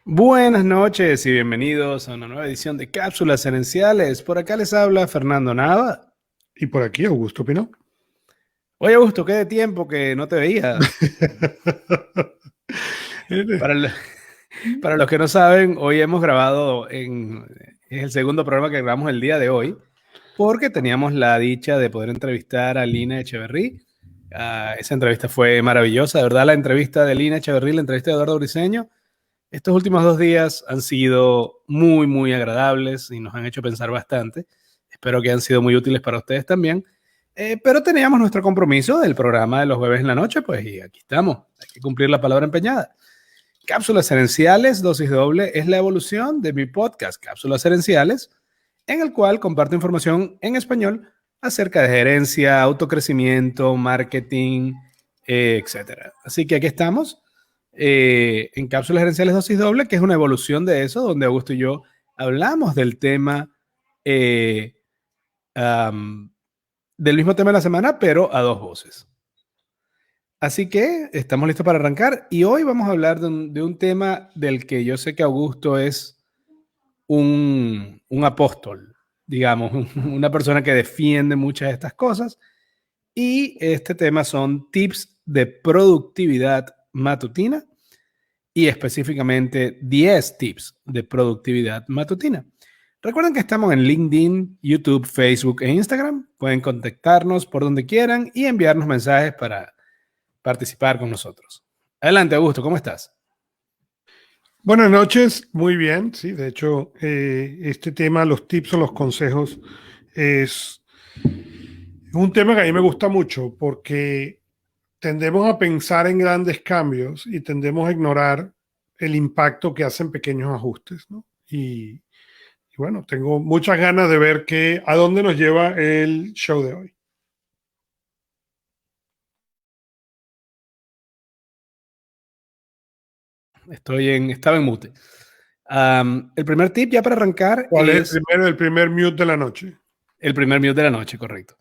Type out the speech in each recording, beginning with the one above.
Buenas noches y bienvenidos a una nueva edición de Cápsulas Herenciales. Por acá les habla Fernando Nava. Y por aquí, Augusto Pino. Oye, Augusto, qué de tiempo que no te veía. Para, lo- para los que no saben, hoy hemos grabado es el segundo programa que grabamos el día de hoy, porque teníamos la dicha de poder entrevistar a Lina Echeverry. Esa entrevista fue maravillosa, de verdad, la entrevista de Lina Echeverry, la entrevista de Eduardo Briseño. Estos últimos 2 días han sido muy, muy agradables y nos han hecho pensar bastante. Espero que han sido muy útiles para ustedes también. Pero teníamos nuestro compromiso del programa de los jueves en la noche, pues, y aquí estamos. Hay que cumplir la palabra empeñada. Cápsulas Herenciales, dosis doble, es la evolución de mi podcast, Cápsulas Herenciales, en el cual comparto información en español acerca de gerencia, autocrecimiento, marketing, etcétera. Así que aquí estamos en Cápsulas Gerenciales Dosis Doble, que es una evolución de eso, donde Augusto y yo hablamos del tema, eh, um, del mismo tema de la semana, pero a dos voces. Así que estamos listos para arrancar y hoy vamos a hablar de un tema del que yo sé que Augusto es un apóstol, digamos, una persona que defiende muchas de estas cosas. Y este tema son tips de productividad matutina y específicamente 10 tips de productividad matutina. Recuerden que estamos en LinkedIn, YouTube, Facebook e Instagram. Pueden contactarnos por donde quieran y enviarnos mensajes para participar con nosotros. Adelante, Augusto, ¿cómo estás? Buenas noches, muy bien, sí, de hecho, este tema, los tips o los consejos, es un tema que a mí me gusta mucho porque tendemos a pensar en grandes cambios y tendemos a ignorar el impacto que hacen pequeños ajustes, ¿no? Y bueno, tengo muchas ganas de ver a dónde nos lleva el show de hoy. Estaba en mute. El primer tip ya para arrancar ¿Cuál es es el primer mute de la noche? el primer mute de la noche, correcto.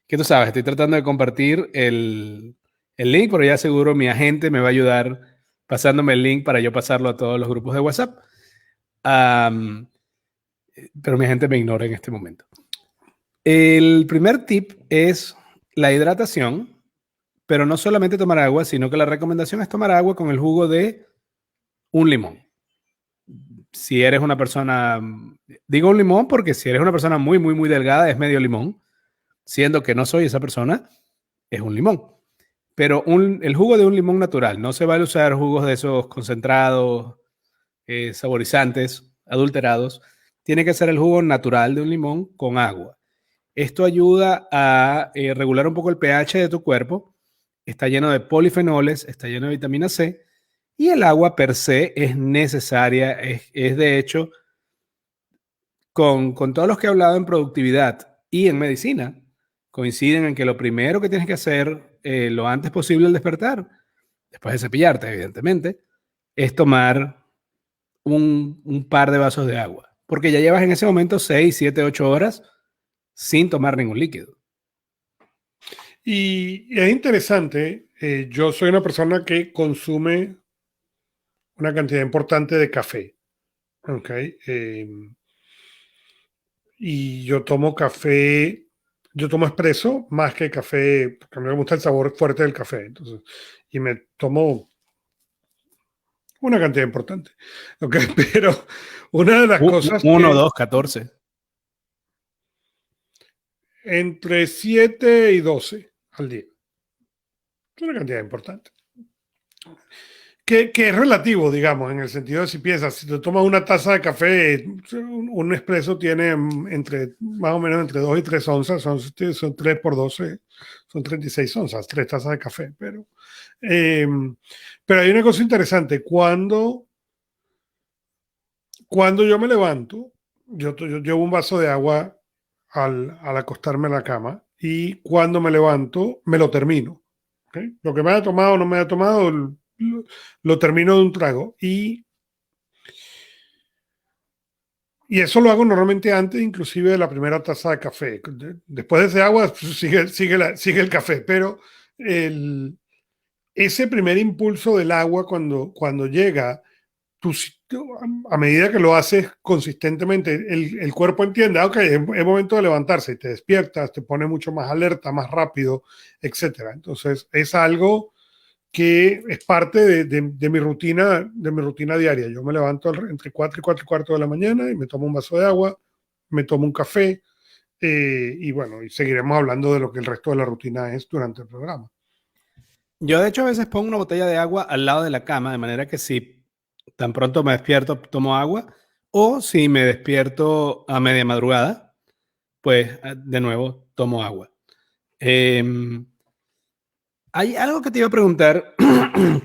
Que tú sabes, estoy tratando de compartir el link, pero ya seguro mi agente me va a ayudar pasándome el link para yo pasarlo a todos los grupos de WhatsApp. Um, pero mi agente me ignora en este momento. El primer tip es la hidratación, pero no solamente tomar agua, sino que la recomendación es tomar agua con el jugo de un limón. Si eres una persona, digo un limón porque si eres una persona muy, muy, muy delgada, es medio limón, siendo que no soy esa persona, es un limón. Pero el jugo de un limón natural, no se vale usar jugos de esos concentrados, saborizantes, adulterados. Tiene que ser el jugo natural de un limón con agua. Esto ayuda a regular un poco el pH de tu cuerpo. Está lleno de polifenoles, está lleno de vitamina C y el agua per se es necesaria. Es de hecho, con todos los que he hablado en productividad y en medicina, coinciden en que lo primero que tienes que hacer lo antes posible al despertar, después de cepillarte, evidentemente, es tomar un par de vasos de agua. Porque ya llevas en ese momento 6, 7, 8 horas sin tomar ningún líquido. Y es interesante, yo soy una persona que consume una cantidad importante de café, ¿ok? Y yo tomo café, yo tomo espresso más que café, porque a mí me gusta el sabor fuerte del café, entonces, y me tomo una cantidad importante, ¿ok? Pero una de las cosas 1, que 2, 14. entre 7 y 12 al día, es una cantidad importante. Que es relativo, digamos, en el sentido de si piensas, si te tomas una taza de café, un espresso tiene más o menos entre 2 y 3 onzas, son 3 por 12, son 36 onzas, 3 tazas de café. Eh, pero hay una cosa interesante, cuando yo me levanto, yo llevo un vaso de agua al acostarme en la cama y cuando me levanto, me lo termino. ¿Okay? Lo que me haya tomado o no me haya tomado, lo termino de un trago y eso lo hago normalmente antes inclusive de la primera taza de café. Después de ese agua pues, sigue el café, pero ese primer impulso del agua cuando llega a medida que lo haces consistentemente, el cuerpo entiende, ok, es momento de levantarse, y te despiertas, te pone mucho más alerta, más rápido, etcétera. Entonces, es algo que es parte de mi rutina diaria. Yo me levanto entre 4 y 4 y cuarto de la mañana y me tomo un vaso de agua, me tomo un café, y bueno, y seguiremos hablando de lo que el resto de la rutina es durante el programa. Yo de hecho a veces pongo una botella de agua al lado de la cama, de manera que si tan pronto me despierto tomo agua, o si me despierto a media madrugada, pues de nuevo tomo agua. Hay algo que te iba a preguntar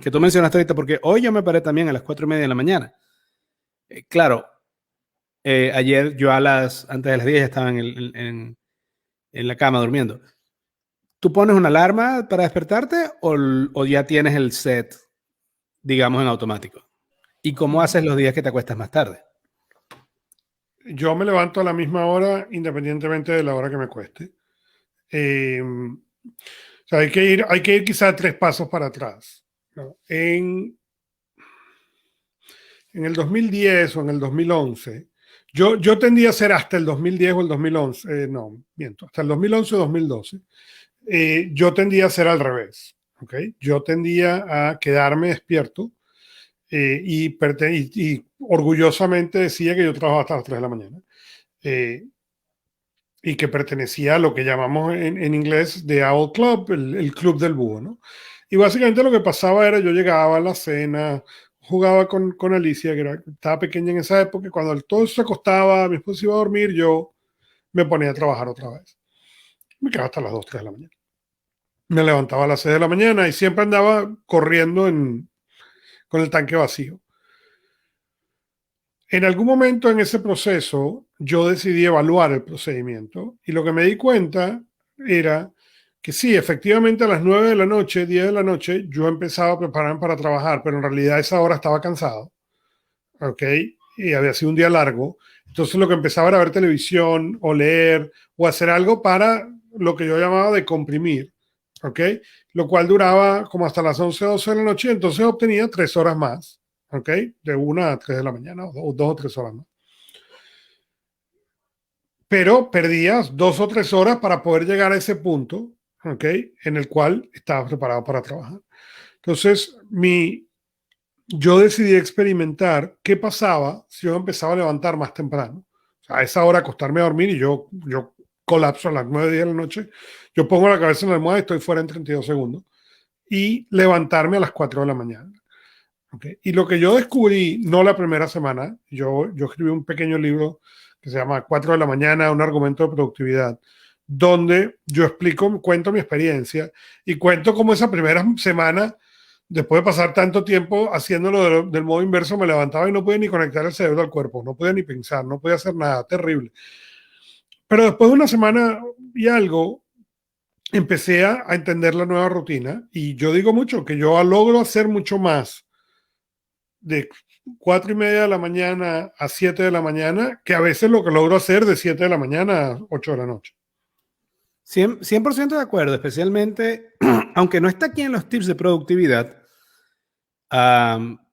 que tú mencionaste ahorita, porque hoy yo me paré también a las 4:30 de la mañana. Claro, ayer yo antes de las 10 ya estaba en la cama durmiendo. ¿Tú pones una alarma para despertarte o ya tienes el set, digamos, en automático? ¿Y cómo haces los días que te acuestas más tarde? Yo me levanto a la misma hora independientemente de la hora que me cueste. O sea, hay que ir quizá 3 pasos para atrás, ¿no? En el 2010 o en el 2011, yo tendía a ser hasta el 2010 o el 2011, no, miento, hasta el 2011 o 2012, yo tendía a ser al revés, ¿ok? Yo tendía a quedarme despierto, y orgullosamente decía que yo trabajaba hasta las 3 de la mañana. Eh, y que pertenecía a lo que llamamos en inglés The Owl Club, el club del búho, ¿no? Y básicamente lo que pasaba era yo llegaba a la cena, jugaba con Alicia, estaba pequeña en esa época, y cuando todo se acostaba, mi esposo iba a dormir, yo me ponía a trabajar otra vez. Me quedaba hasta las 2 3 de la mañana. Me levantaba a las 6 de la mañana y siempre andaba corriendo con el tanque vacío. En algún momento en ese proceso, yo decidí evaluar el procedimiento y lo que me di cuenta era que sí, efectivamente a las 9 de la noche, 10 de la noche, yo empezaba a prepararme para trabajar, pero en realidad a esa hora estaba cansado, ¿ok? Y había sido un día largo. Entonces lo que empezaba era ver televisión o leer o hacer algo para lo que yo llamaba de comprimir, ¿ok? Lo cual duraba como hasta las 11 12 de la noche, entonces obtenía 3 horas más, ¿ok? De 1 a 3 de la mañana o 2 o 3 horas más. Pero perdías 2 o 3 horas para poder llegar a ese punto, ¿ok? En el cual estabas preparado para trabajar. Entonces, yo decidí experimentar qué pasaba si yo empezaba a levantar más temprano. O sea, a esa hora acostarme a dormir y yo colapso a las 9 de la noche. Yo pongo la cabeza en la almohada y estoy fuera en 32 segundos. Y levantarme a las 4 de la mañana. ¿Okay? Y lo que yo descubrí, no la primera semana, yo escribí un pequeño libro que se llama 4 de la mañana, un argumento de productividad, donde yo cuento mi experiencia y cuento cómo esa primera semana, después de pasar tanto tiempo haciéndolo del modo inverso, me levantaba y no podía ni conectar el cerebro al cuerpo, no podía ni pensar, no podía hacer nada, terrible. Pero después de una semana y algo, empecé a entender la nueva rutina y yo digo mucho que yo logro hacer mucho más de 4:30 de la mañana a 7 de la mañana, que a veces lo que logro hacer de 7 de la mañana a 8 de la noche. 100% de acuerdo, especialmente, aunque no está aquí en los tips de productividad,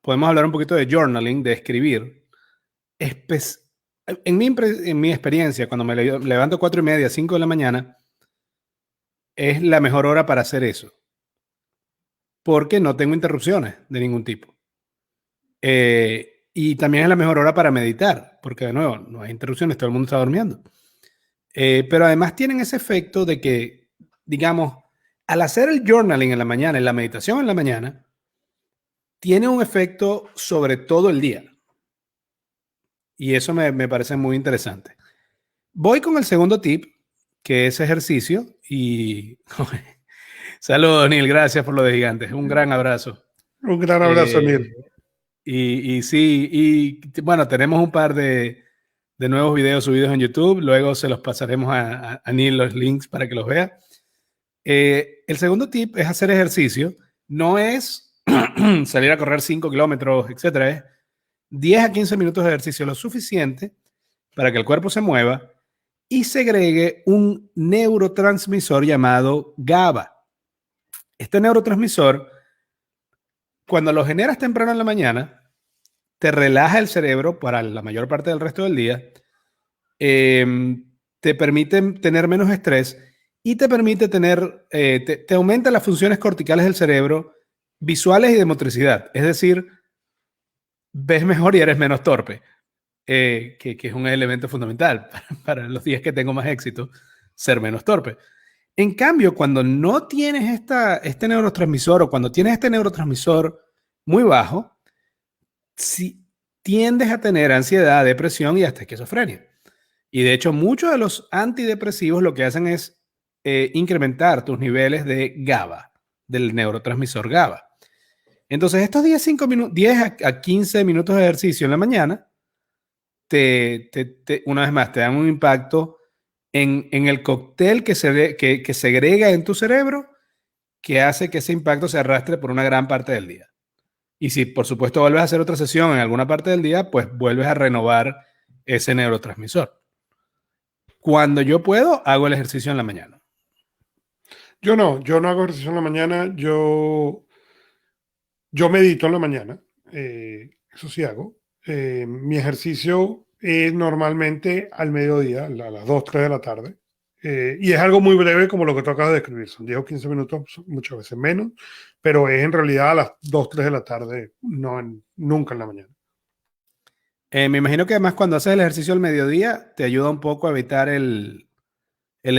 podemos hablar un poquito de journaling, de escribir. En mi experiencia, cuando me levanto 4:30, 5 de la mañana, es la mejor hora para hacer eso, porque no tengo interrupciones de ningún tipo. Y también es la mejor hora para meditar, porque de nuevo, no hay interrupciones, todo el mundo está durmiendo. Pero además tienen ese efecto de que, digamos, al hacer el journaling en la mañana, en la meditación en la mañana, tiene un efecto sobre todo el día. Y eso me parece muy interesante. Voy con el segundo tip, que es ejercicio. Y saludos, Neil, gracias por lo de gigantes. Un gran abrazo. Un gran abrazo, Neil. Y sí, y bueno, tenemos un par de nuevos videos subidos en YouTube. Luego se los pasaremos a Neil los links para que los vea. El segundo tip es hacer ejercicio. No es salir a correr 5 kilómetros, etcétera. Es 10 a 15 minutos de ejercicio, lo suficiente para que el cuerpo se mueva y segregue un neurotransmisor llamado GABA. Este neurotransmisor, cuando lo generas temprano en la mañana, te relaja el cerebro para la mayor parte del resto del día, te permite tener menos estrés y te permite tener, te aumenta las funciones corticales del cerebro, visuales y de motricidad. Es decir, ves mejor y eres menos torpe, que es un elemento fundamental para los días que tengo más éxito, ser menos torpe. En cambio, cuando no tienes este neurotransmisor o cuando tienes este neurotransmisor muy bajo, si tiendes a tener ansiedad, depresión y hasta esquizofrenia. Y de hecho, muchos de los antidepresivos lo que hacen es incrementar tus niveles de GABA, del neurotransmisor GABA. Entonces, estos 10 a 15 minutos de ejercicio en la mañana, una vez más, te dan un impacto en el cóctel que segrega en tu cerebro, que hace que ese impacto se arrastre por una gran parte del día. Y si, por supuesto, vuelves a hacer otra sesión en alguna parte del día, pues vuelves a renovar ese neurotransmisor. Cuando yo puedo, hago el ejercicio en la mañana. Yo no hago ejercicio en la mañana, yo medito en la mañana, eso sí hago. Mi ejercicio es normalmente al mediodía, a las 2 3 de la tarde. Y es algo muy breve como lo que tú acabas de describir. Son 10 o 15 minutos, muchas veces menos, pero es en realidad a las 2 3 de la tarde, nunca en la mañana. Me imagino que además cuando haces el ejercicio al mediodía te ayuda un poco a evitar el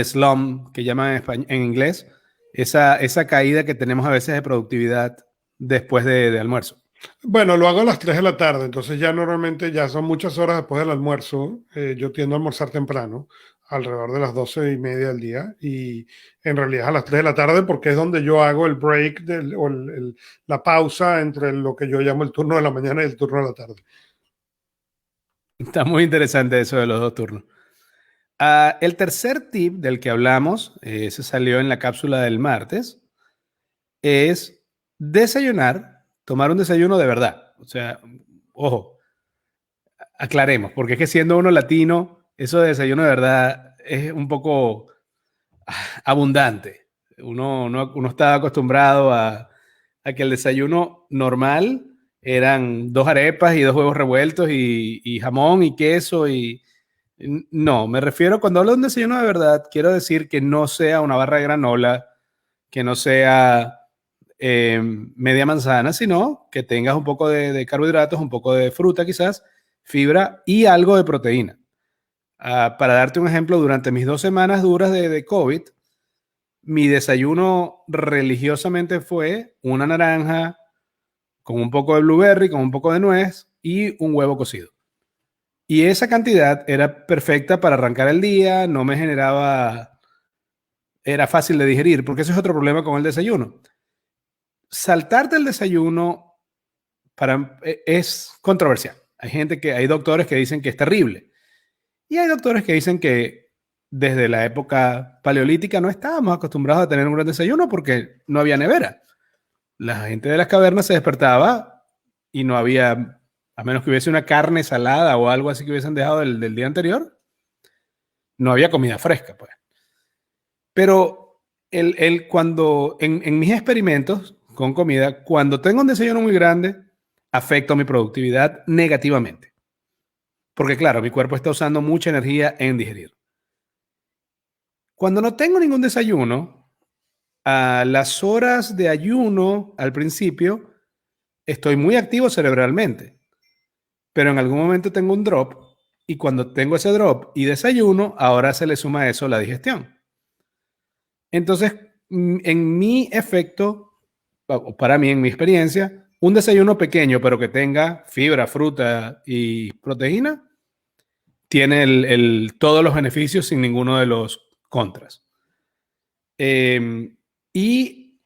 slump, que llaman en inglés, esa caída que tenemos a veces de productividad después de almuerzo. Bueno, lo hago a las 3 de la tarde, entonces ya normalmente ya son muchas horas después del almuerzo. Yo tiendo a almorzar temprano, alrededor de las 12:30 del día, y en realidad a las 3 de la tarde porque es donde yo hago el break, la pausa entre lo que yo llamo el turno de la mañana y el turno de la tarde. Está muy interesante eso de los dos turnos. El tercer tip del que hablamos, se salió en la cápsula del martes, es desayunar, tomar un desayuno de verdad. O sea, ojo, aclaremos, porque es que siendo uno latino, eso de desayuno de verdad es un poco abundante. Uno está acostumbrado a que el desayuno normal eran 2 arepas y 2 huevos revueltos y jamón y queso y... No, me refiero, cuando hablo de un desayuno de verdad, quiero decir que no sea una barra de granola, que no sea media manzana, sino que tengas un poco de carbohidratos, un poco de fruta quizás, fibra y algo de proteína. Para darte un ejemplo, durante mis 2 semanas duras de COVID, mi desayuno religiosamente fue una naranja con un poco de blueberry, con un poco de nuez y un huevo cocido. Y esa cantidad era perfecta para arrancar el día, no me generaba, era fácil de digerir, porque ese es otro problema con el desayuno. Saltarte el desayuno es controversial. Hay doctores que dicen que es terrible. Y hay doctores que dicen que desde la época paleolítica no estábamos acostumbrados a tener un gran desayuno porque no había nevera. La gente de las cavernas se despertaba y no había, a menos que hubiese una carne salada o algo así que hubiesen dejado del día anterior, no había comida fresca, pues. Pero cuando en mis experimentos con comida, cuando tengo un desayuno muy grande, afecto mi productividad negativamente. Porque claro, mi cuerpo está usando mucha energía en digerir. Cuando no tengo ningún desayuno, a las horas de ayuno al principio, estoy muy activo cerebralmente. Pero en algún momento tengo un drop y cuando tengo ese drop y desayuno, ahora se le suma a eso la digestión. Entonces, en mi efecto, para mí, en mi experiencia, un desayuno pequeño, pero que tenga fibra, fruta y proteína, tiene todos los beneficios sin ninguno de los contras. Y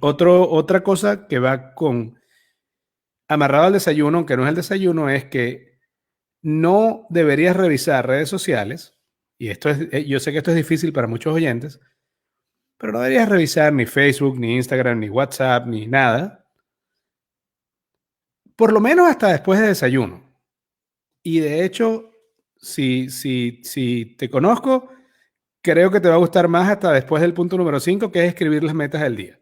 otra cosa que va amarrado al desayuno, aunque no es el desayuno, es que no deberías revisar redes sociales, y yo sé que esto es difícil para muchos oyentes, pero no deberías revisar ni Facebook, ni Instagram, ni WhatsApp, ni nada, por lo menos hasta después de desayuno. Y de hecho, si te conozco, creo que te va a gustar más hasta después del punto número 5, que es escribir las metas del día.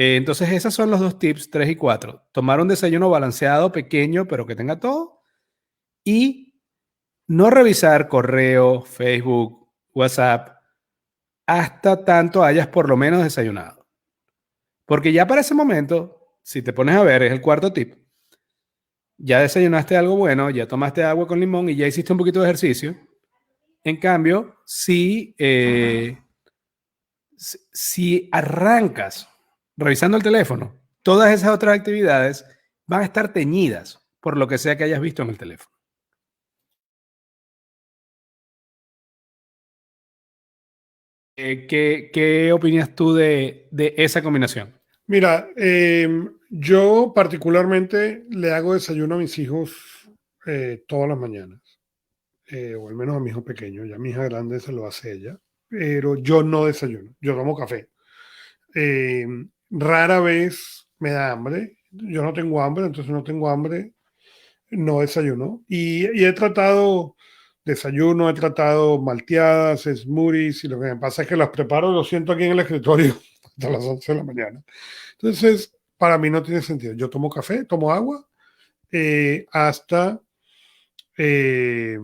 Entonces, esos son los dos tips, 3 y 4. Tomar un desayuno balanceado, pequeño, pero que tenga todo. Y no revisar correo, Facebook, WhatsApp, hasta tanto hayas por lo menos desayunado. Porque ya para ese momento, si te pones a ver, es el cuarto tip. Ya desayunaste algo bueno, ya tomaste agua con limón y ya hiciste un poquito de ejercicio. En cambio, si arrancas revisando el teléfono, todas esas otras actividades van a estar teñidas por lo que sea que hayas visto en el teléfono. ¿Qué opinas tú de esa combinación? Mira, yo particularmente le hago desayuno a mis hijos todas las mañanas, o al menos a mi hijo pequeño. Ya mi hija grande se lo hace ella, pero yo no desayuno, yo tomo café. Eh, Rara vez me da hambre, yo no tengo hambre, entonces no tengo hambre, no desayuno. Y he tratado desayuno, he tratado malteadas, smoothies, y lo que me pasa es que las preparo, lo siento aquí en el escritorio hasta las 11 de la mañana. Entonces, para mí no tiene sentido. Yo tomo café, tomo agua, hasta, eh,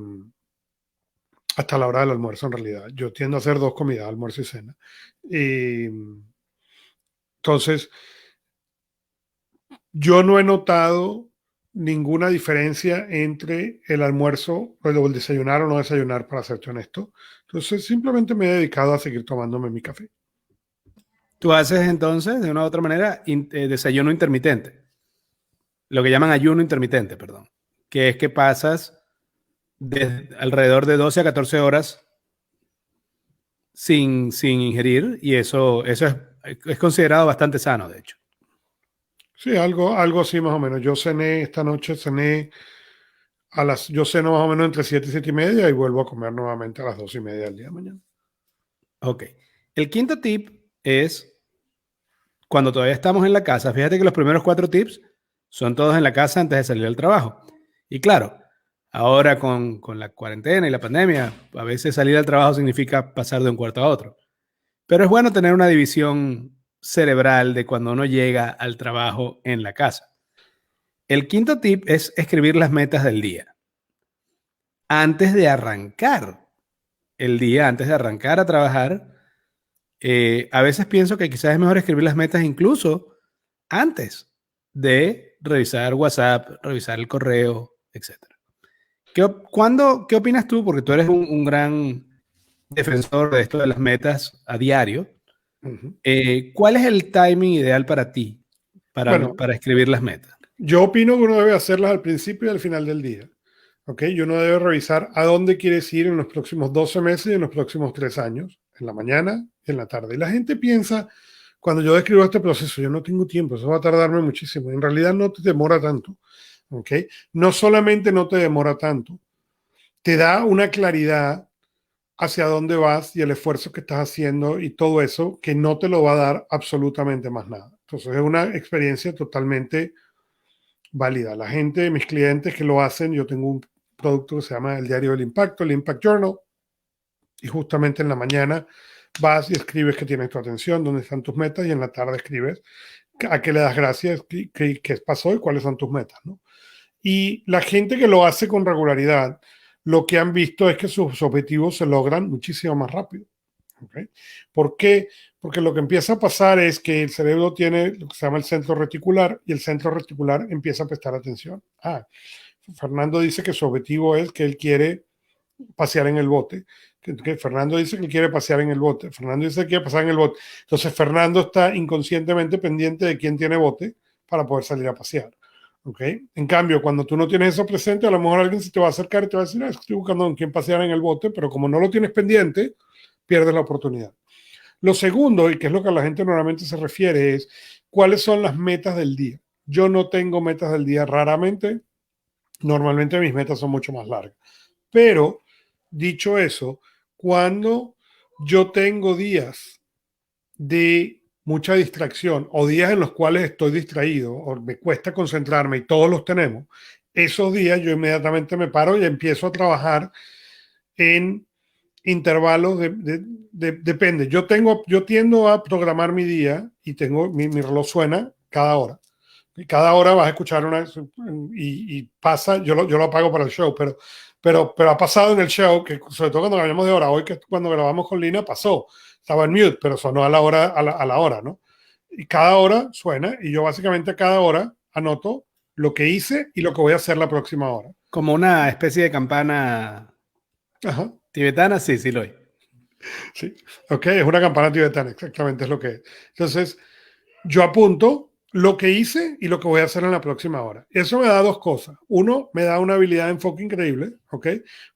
hasta la hora del almuerzo, en realidad. Yo tiendo a hacer dos comidas, almuerzo y cena. Eh, entonces, yo no he notado ninguna diferencia entre el almuerzo o el desayunar o no desayunar, para serte honesto. Entonces, simplemente me he dedicado a seguir tomándome mi café. Tú haces entonces, de una u otra manera, desayuno intermitente. Lo que llaman ayuno intermitente, perdón. Que es que pasas de alrededor de 12 a 14 horas sin ingerir y eso es considerado bastante sano, de hecho. Sí, algo así más o menos. Yo cené esta noche, yo ceno más o menos entre 7 y 7 y media y vuelvo a comer nuevamente a las 2 y media del día de mañana. Ok. El quinto tip es cuando todavía estamos en la casa. Fíjate que los primeros 4 tips son todos en la casa antes de salir al trabajo. Y claro, ahora con la cuarentena y la pandemia, a veces salir al trabajo significa pasar de un cuarto a otro. Pero es bueno tener una división cerebral de cuando uno llega al trabajo en la casa. El quinto tip es escribir las metas del día. Antes de arrancar el día, antes de arrancar a trabajar, a veces pienso que quizás es mejor escribir las metas incluso antes de revisar WhatsApp, revisar el correo, etcétera. ¿Qué opinas tú? Porque tú eres un gran defensor de esto de las metas a diario. Ujú. ¿Cuál es el timing ideal para ti Bueno, para escribir las metas? yo opino que uno debe hacerlas al principio y al final del día. ¿Ok? Y uno debe revisar a dónde quieres ir en los próximos 12 meses y en los próximos 3 años, en la mañana y en la tarde. Y la gente piensa, cuando yo describo este proceso, yo no tengo tiempo, eso va a tardarme muchísimo. En realidad no te demora tanto. ¿Ok? No solamente no te demora tanto, te da una claridad hacia dónde vas y el esfuerzo que estás haciendo y todo eso que no te lo va a dar absolutamente más nada. Entonces es una experiencia totalmente válida. La gente, mis clientes que lo hacen, yo tengo un producto que se llama el Diario del Impacto, el Impact Journal, y justamente en la mañana vas y escribes que tienes tu atención, dónde están tus metas, y en la tarde escribes a qué le das gracias, qué pasó y cuáles son tus metas, ¿no? Y la gente que lo hace con regularidad, lo que han visto es que sus objetivos se logran muchísimo más rápido. ¿Okay? ¿Por qué? Porque lo que empieza a pasar es que el cerebro tiene lo que se llama el centro reticular y el centro reticular empieza a prestar atención. Fernando dice que su objetivo es que él quiere pasear en el bote. Que Fernando dice que él quiere pasear en el bote. Fernando dice que quiere pasar en el bote. Entonces Fernando está inconscientemente pendiente de quién tiene bote para poder salir a pasear. ¿Okay? En cambio, cuando tú no tienes eso presente, a lo mejor alguien se te va a acercar y te va a decir, estoy buscando con quién pasear en el bote, pero como no lo tienes pendiente, pierdes la oportunidad. Lo segundo, y que es lo que a la gente normalmente se refiere, es cuáles son las metas del día. Yo no tengo metas del día raramente, normalmente mis metas son mucho más largas. Pero, dicho eso, cuando yo tengo días de mucha distracción o días en los cuales estoy distraído o me cuesta concentrarme y todos los tenemos, esos días yo inmediatamente me paro y empiezo a trabajar en intervalos depende. Yo tiendo a programar mi día y tengo mi reloj suena cada hora. Y cada hora vas a escuchar y pasa, yo lo apago para el show, pero ha pasado en el show, que sobre todo cuando hablamos de hora, hoy que cuando grabamos con Lina pasó, estaba en mute, pero sonó a la hora, a la hora, ¿no? Y cada hora suena y yo básicamente cada hora anoto lo que hice y lo que voy a hacer la próxima hora. Como una especie de campana Ajá. tibetana, sí, sí lo hay. Sí, ok, es una campana tibetana, exactamente es lo que es. Entonces, yo apunto lo que hice y lo que voy a hacer en la próxima hora. Eso me da dos cosas. Uno, me da una habilidad de enfoque increíble, ¿ok?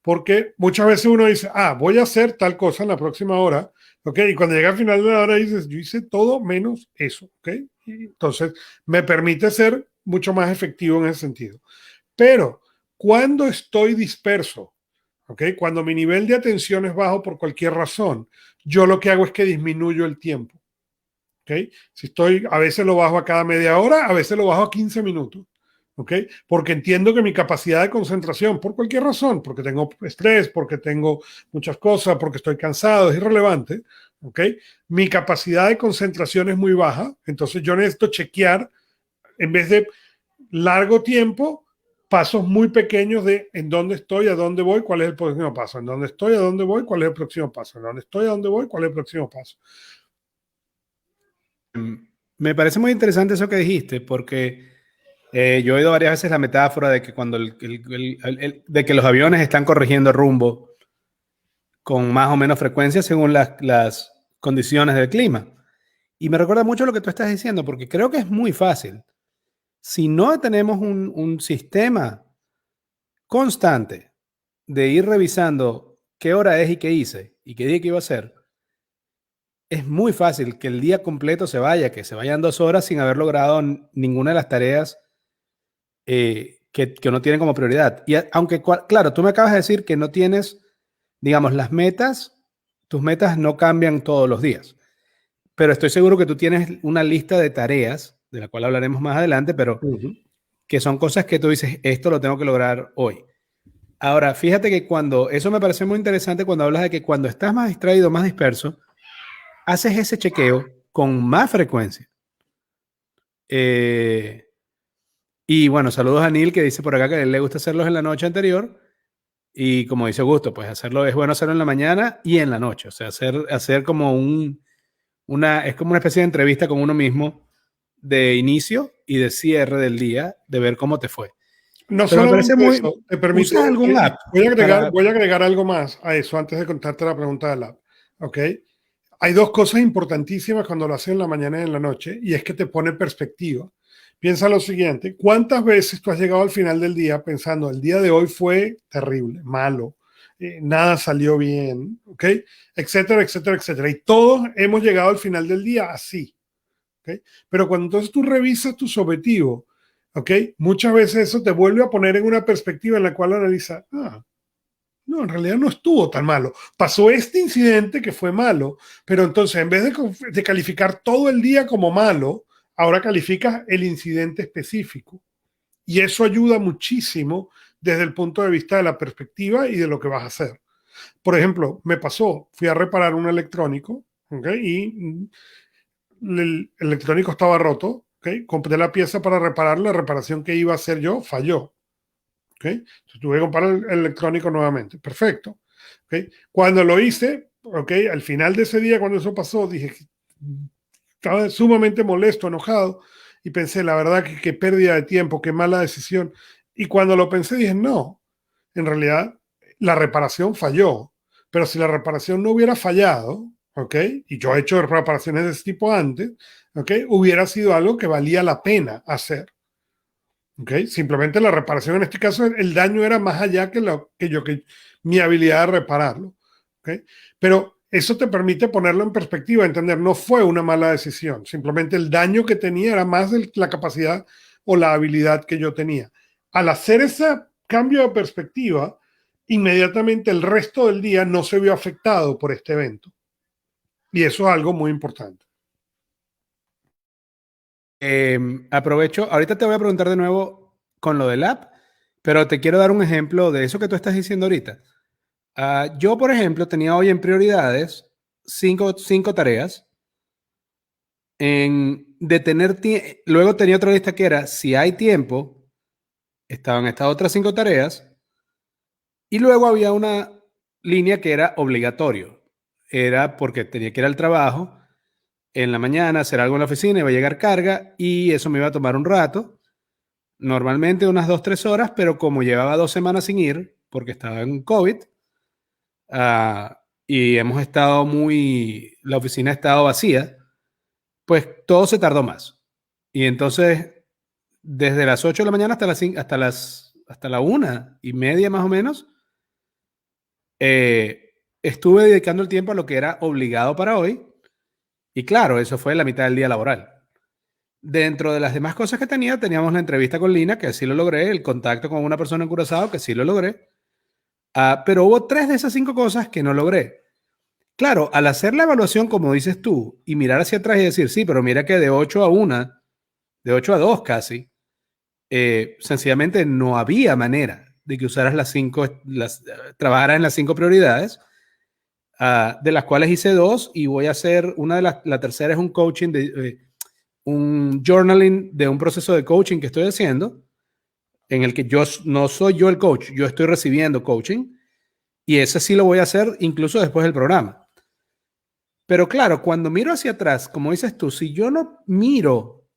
Porque muchas veces uno dice, voy a hacer tal cosa en la próxima hora, ¿ok? Y cuando llega al final de la hora dices, yo hice todo menos eso, ¿ok? Y entonces, me permite ser mucho más efectivo en ese sentido. Pero, cuando estoy disperso, ¿ok? Cuando mi nivel de atención es bajo por cualquier razón, yo lo que hago es que disminuyo el tiempo. ¿Okay? Si estoy, a veces lo bajo a cada media hora, a veces lo bajo a 15 minutos. ¿Okay? Porque entiendo que mi capacidad de concentración, por cualquier razón, porque tengo estrés, porque tengo muchas cosas, porque estoy cansado, es irrelevante. ¿Okay? Mi capacidad de concentración es muy baja, entonces yo necesito chequear, en vez de largo tiempo, pasos muy pequeños de en dónde estoy, a dónde voy, cuál es el próximo paso, en dónde estoy, a dónde voy, cuál es el próximo paso, en dónde estoy, a dónde voy, cuál es el próximo paso. Me parece muy interesante eso que dijiste, porque yo he oído varias veces la metáfora de que cuando de que los aviones están corrigiendo rumbo con más o menos frecuencia según las condiciones del clima. Y me recuerda mucho lo que tú estás diciendo, porque creo que es muy fácil. Si no tenemos un sistema constante de ir revisando qué hora es y qué hice y qué día que iba a hacer, es muy fácil que el día completo se vaya, que se vayan 2 horas sin haber logrado ninguna de las tareas que uno tiene como prioridad. Y aunque, claro, tú me acabas de decir que no tienes, digamos, tus metas no cambian todos los días, pero estoy seguro que tú tienes una lista de tareas, de la cual hablaremos más adelante, pero que son cosas que tú dices, esto lo tengo que lograr hoy. Ahora, fíjate que eso me parece muy interesante cuando hablas de que cuando estás más distraído, más disperso, haces ese chequeo con más frecuencia. Y bueno, saludos a Neil que dice por acá que a él le gusta hacerlos en la noche anterior. Y como dice Gusto, pues es bueno hacerlo en la mañana y en la noche. O sea, hacer como es como una especie de entrevista con uno mismo de inicio y de cierre del día, de ver cómo te fue. No Pero me parece solamente muy... eso, te permite. ¿Usas algún app? Voy a agregar algo más a eso antes de contarte la pregunta del app. ¿Ok? Hay dos cosas importantísimas cuando lo haces en la mañana y en la noche, y es que te pone perspectiva. Piensa lo siguiente: ¿cuántas veces tú has llegado al final del día pensando, el día de hoy fue terrible, malo, nada salió bien, ¿ok? Etcétera, etcétera, etcétera. Y todos hemos llegado al final del día así, ¿ok? Pero cuando entonces tú revisas tus objetivos, ¿ok? Muchas veces eso te vuelve a poner en una perspectiva en la cual analiza, no, en realidad no estuvo tan malo. Pasó este incidente que fue malo, pero entonces en vez de calificar todo el día como malo, ahora calificas el incidente específico. Y eso ayuda muchísimo desde el punto de vista de la perspectiva y de lo que vas a hacer. Por ejemplo, me pasó, fui a reparar un electrónico, ¿okay? Y el electrónico estaba roto, ¿okay? Compré la pieza para repararlo, la reparación que iba a hacer yo falló. ¿Okay? Entonces, tuve que comprar el electrónico nuevamente. Perfecto. ¿Okay? Cuando lo hice, ¿okay? Al final de ese día, cuando eso pasó, dije, estaba sumamente molesto, enojado, y pensé, la verdad, que qué pérdida de tiempo, qué mala decisión. Y cuando lo pensé, dije, no, en realidad la reparación falló, pero si la reparación no hubiera fallado, ¿ok? Y yo he hecho reparaciones de ese tipo antes, ¿ok? Hubiera sido algo que valía la pena hacer. ¿Okay? Simplemente la reparación en este caso, el daño era más allá que mi habilidad de repararlo. ¿Okay? Pero eso te permite ponerlo en perspectiva, entender, no fue una mala decisión, simplemente el daño que tenía era más de la capacidad o la habilidad que yo tenía. Al hacer ese cambio de perspectiva, inmediatamente el resto del día no se vio afectado por este evento. Y eso es algo muy importante. Aprovecho, ahorita te voy a preguntar de nuevo con lo del app, pero te quiero dar un ejemplo de eso que tú estás diciendo ahorita. Yo, por ejemplo, tenía hoy en prioridades cinco tareas. Luego tenía otra lista que era, si hay tiempo, estaban estas otras 5 tareas. Y luego había una línea que era obligatorio. Era porque tenía que ir al trabajo en la mañana, hacer algo en la oficina, iba a llegar carga y eso me iba a tomar un rato. Normalmente unas 2, 3 horas, pero como llevaba 2 semanas sin ir, porque estaba en COVID, y la oficina ha estado vacía, pues todo se tardó más. Y entonces, desde las 8 de la mañana hasta la 1:30 más o menos, estuve dedicando el tiempo a lo que era obligado para hoy. Y claro, eso fue la mitad del día laboral. Dentro de las demás cosas que teníamos la entrevista con Lina, que sí lo logré, el contacto con una persona en Curazao, que sí lo logré. Pero hubo 3 de esas 5 cosas que no logré. Claro, al hacer la evaluación, como dices tú, y mirar hacia atrás y decir, sí, pero mira que de 8 a 1, de 8 a 2 casi, sencillamente no había manera de que usaras trabajaras en las 5 prioridades, de las cuales hice 2 y voy a hacer la tercera es un coaching, un journaling de un proceso de coaching que estoy haciendo, en el que yo no soy yo el coach, yo estoy recibiendo coaching y ese sí lo voy a hacer incluso después del programa. Pero claro, cuando miro hacia atrás, como dices tú, si yo no miro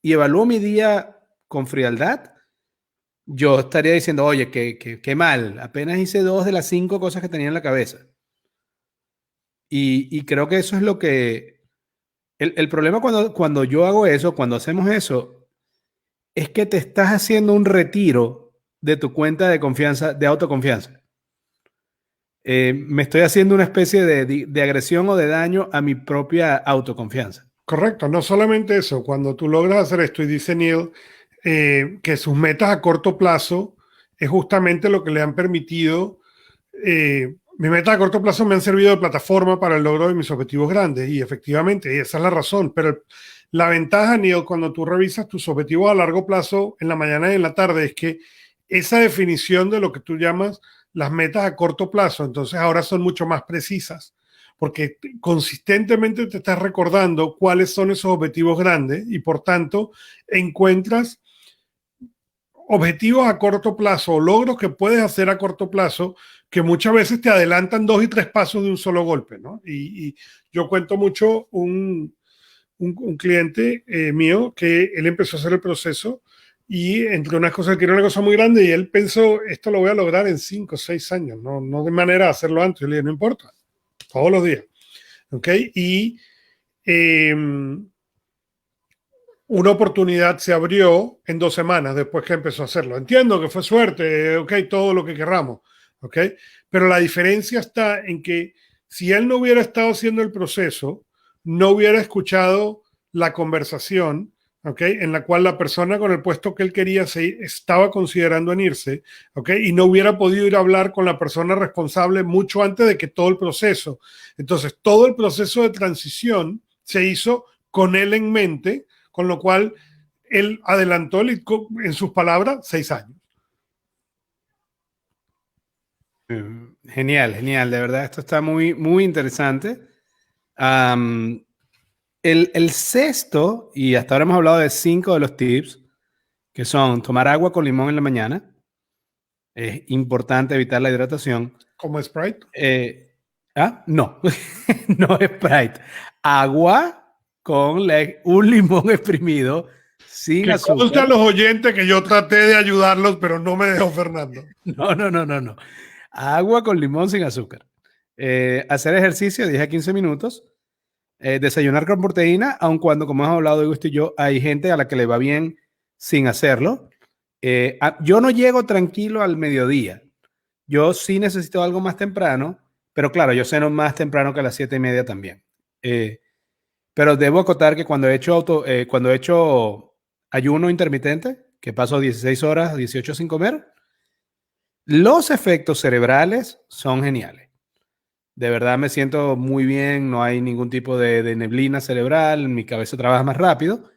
y evalúo mi día con frialdad, yo estaría diciendo, oye, qué mal, apenas hice 2 de las 5 cosas que tenía en la cabeza. Y creo que eso es lo que... El problema cuando yo hago eso, cuando hacemos eso, es que te estás haciendo un retiro de tu cuenta de confianza, de autoconfianza. Me estoy haciendo una especie de agresión o de daño a mi propia autoconfianza. Correcto, no solamente eso, cuando tú logras hacer esto y dice Neil que sus metas a corto plazo es justamente lo que le han permitido, mis metas a corto plazo me han servido de plataforma para el logro de mis objetivos grandes y efectivamente esa es la razón, pero la ventaja, Neil, cuando tú revisas tus objetivos a largo plazo en la mañana y en la tarde es que esa definición de lo que tú llamas las metas a corto plazo, entonces ahora son mucho más precisas porque consistentemente te estás recordando cuáles son esos objetivos grandes y por tanto encuentras objetivos a corto plazo o logros que puedes hacer a corto plazo que muchas veces te adelantan 2 y 3 pasos de un solo golpe, ¿no? Y yo cuento mucho un cliente mío que él empezó a hacer el proceso y entre unas cosas quería una cosa muy grande y él pensó, esto lo voy a lograr en 5 o 6 años, no de manera de hacerlo antes. Yo le dije, no importa, todos los días. ¿Ok? Y una oportunidad se abrió en 2 semanas después que empezó a hacerlo. Entiendo que fue suerte, ok, todo lo que querramos, ok, pero la diferencia está en que si él no hubiera estado haciendo el proceso, no hubiera escuchado la conversación, ok, en la cual la persona con el puesto que él quería se estaba considerando en irse, ok, y no hubiera podido ir a hablar con la persona responsable mucho antes de que todo el proceso. Entonces, todo el proceso de transición se hizo con él en mente, con lo cual él adelantó, en sus palabras, 6 años. Genial, genial, de verdad, esto está muy, muy interesante. El sexto, y hasta ahora hemos hablado de 5 de los tips, que son tomar agua con limón en la mañana. Es importante evitar la hidratación. ¿Como Sprite? No, no es Sprite. Agua con un limón exprimido sin Que conste a azúcar. los oyentes que yo traté de ayudarlos, pero no me dejó Fernando. No. Agua con limón sin azúcar. Hacer ejercicio 10 a 15 minutos. Desayunar con proteína, aun cuando, como hemos hablado de gusto y yo, hay gente a la que le va bien sin hacerlo. Yo no llego tranquilo al mediodía. Yo sí necesito algo más temprano, pero claro, yo ceno más temprano que a las 7:30 también. Pero debo acotar que cuando he hecho ayuno intermitente, que paso 16 horas, 18 sin comer, los efectos cerebrales son geniales. De verdad me siento muy bien, no hay ningún tipo de neblina cerebral, mi cabeza trabaja más rápido.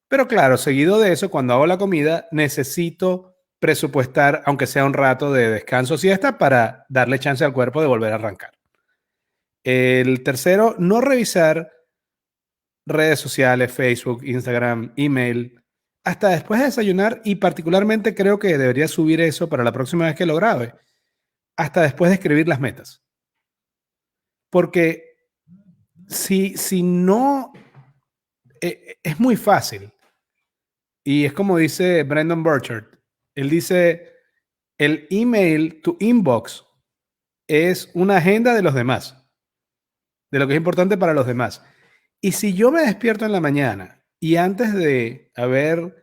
Pero claro, seguido de eso, cuando hago la comida, necesito presupuestar, aunque sea un rato de descanso siesta, para darle chance al cuerpo de volver a arrancar. El tercero, no revisar redes sociales, Facebook, Instagram, email, hasta después de desayunar, y particularmente creo que debería subir eso para la próxima vez que lo grabe, hasta después de escribir las metas. Porque si no, es muy fácil. Y es como dice Brandon Burchard. Él dice, el email, tu inbox, es una agenda de los demás, de lo que es importante para los demás. Y si yo me despierto en la mañana y antes de haberme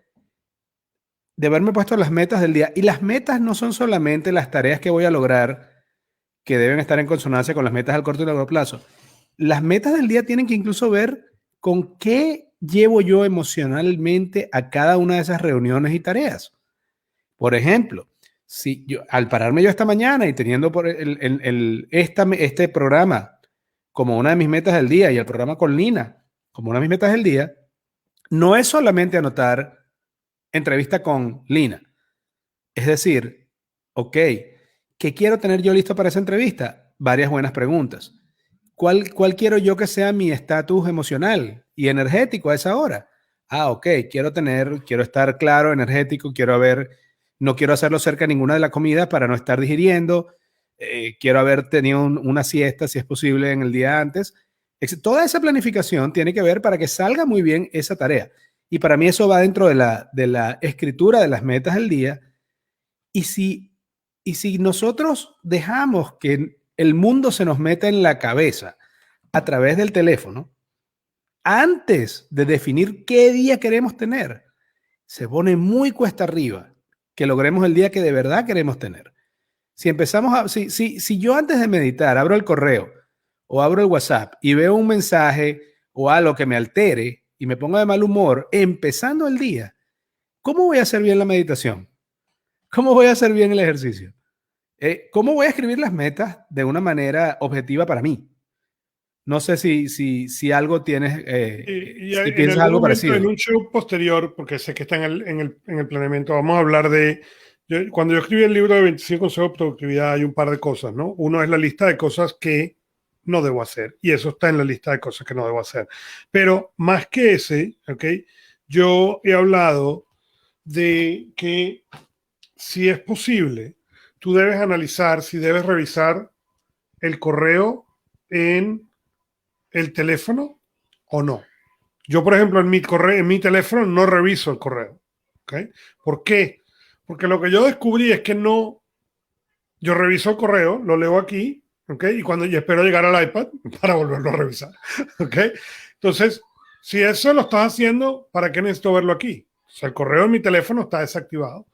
puesto las metas del día, y las metas no son solamente las tareas que voy a lograr, que deben estar en consonancia con las metas al corto y largo plazo. Las metas del día tienen que incluso ver con qué llevo yo emocionalmente a cada una de esas reuniones y tareas. Por ejemplo, si yo, al pararme yo esta mañana y teniendo por este programa como una de mis metas del día y el programa con Lina como una de mis metas del día, no es solamente anotar entrevista con Lina. Es decir, ok, ¿qué quiero tener yo listo para esa entrevista? Varias buenas preguntas. ¿Cuál quiero yo que sea mi estatus emocional y energético a esa hora? Ah, ok, quiero estar claro, energético, no quiero hacerlo cerca de ninguna de las comidas para no estar digiriendo, quiero haber tenido una siesta, si es posible, en el día antes. Toda esa planificación tiene que ver para que salga muy bien esa tarea. Y para mí eso va dentro de la escritura de las metas del día. Y si nosotros dejamos que el mundo se nos meta en la cabeza a través del teléfono, antes de definir qué día queremos tener, se pone muy cuesta arriba que logremos el día que de verdad queremos tener. Si yo antes de meditar abro el correo o abro el WhatsApp y veo un mensaje o algo que me altere y me ponga de mal humor empezando el día, ¿cómo voy a hacer bien la meditación? ¿Cómo voy a hacer bien el ejercicio? ¿Cómo voy a escribir las metas de una manera objetiva para mí? No sé si algo tienes, si en piensas algún algo momento, en parecido. un show posterior, porque sé que está en el planeamiento, vamos a hablar de... cuando yo escribí el libro de 25 consejos de productividad, hay un par de cosas, ¿no? Uno es la lista de cosas que no debo hacer, y eso está en la lista de cosas que no debo hacer. Pero más que ese, ¿ok? Yo he hablado de que si es posible, tú debes analizar si debes revisar el correo en el teléfono o no. Yo, por ejemplo, en mi teléfono no reviso el correo. ¿Okay? ¿Por qué? Porque lo que yo descubrí es que no, yo reviso el correo, lo leo aquí, ¿okay? Y espero llegar al iPad para volverlo a revisar. ¿Okay? Entonces, si eso lo estás haciendo, ¿para qué necesito verlo aquí? O sea, el correo en mi teléfono está desactivado.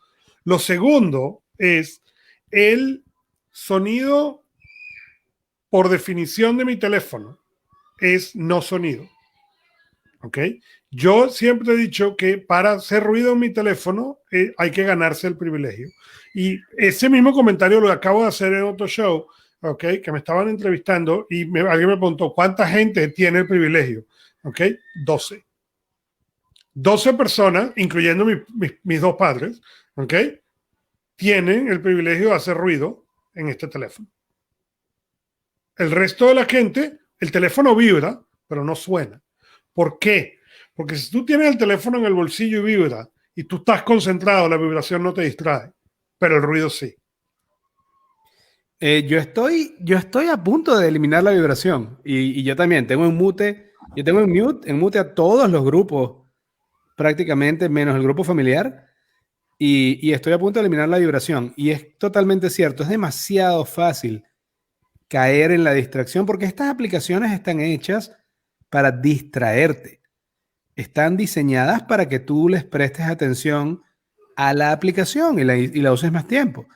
Lo segundo es el sonido, por definición de mi teléfono, es no sonido. ¿Ok? Yo siempre he dicho que para hacer ruido en mi teléfono hay que ganarse el privilegio. Y ese mismo comentario lo acabo de hacer en otro show, ¿ok? Que me estaban entrevistando y alguien me preguntó, ¿cuánta gente tiene el privilegio? ¿Ok? 12. 12 personas, incluyendo mis dos padres, ¿ok? Tienen el privilegio de hacer ruido en este teléfono. El resto de la gente, el teléfono vibra, pero no suena. ¿Por qué? Porque si tú tienes el teléfono en el bolsillo y vibra, y tú estás concentrado, la vibración no te distrae, pero el ruido sí. Yo estoy a punto de eliminar la vibración y yo también tengo en mute, yo tengo en mute a todos los grupos, prácticamente menos el grupo familiar, y estoy a punto de eliminar la vibración. Y es totalmente cierto, es demasiado fácil caer en la distracción porque estas aplicaciones están hechas para distraerte. Están diseñadas para que tú les prestes atención a la aplicación y la uses más tiempo.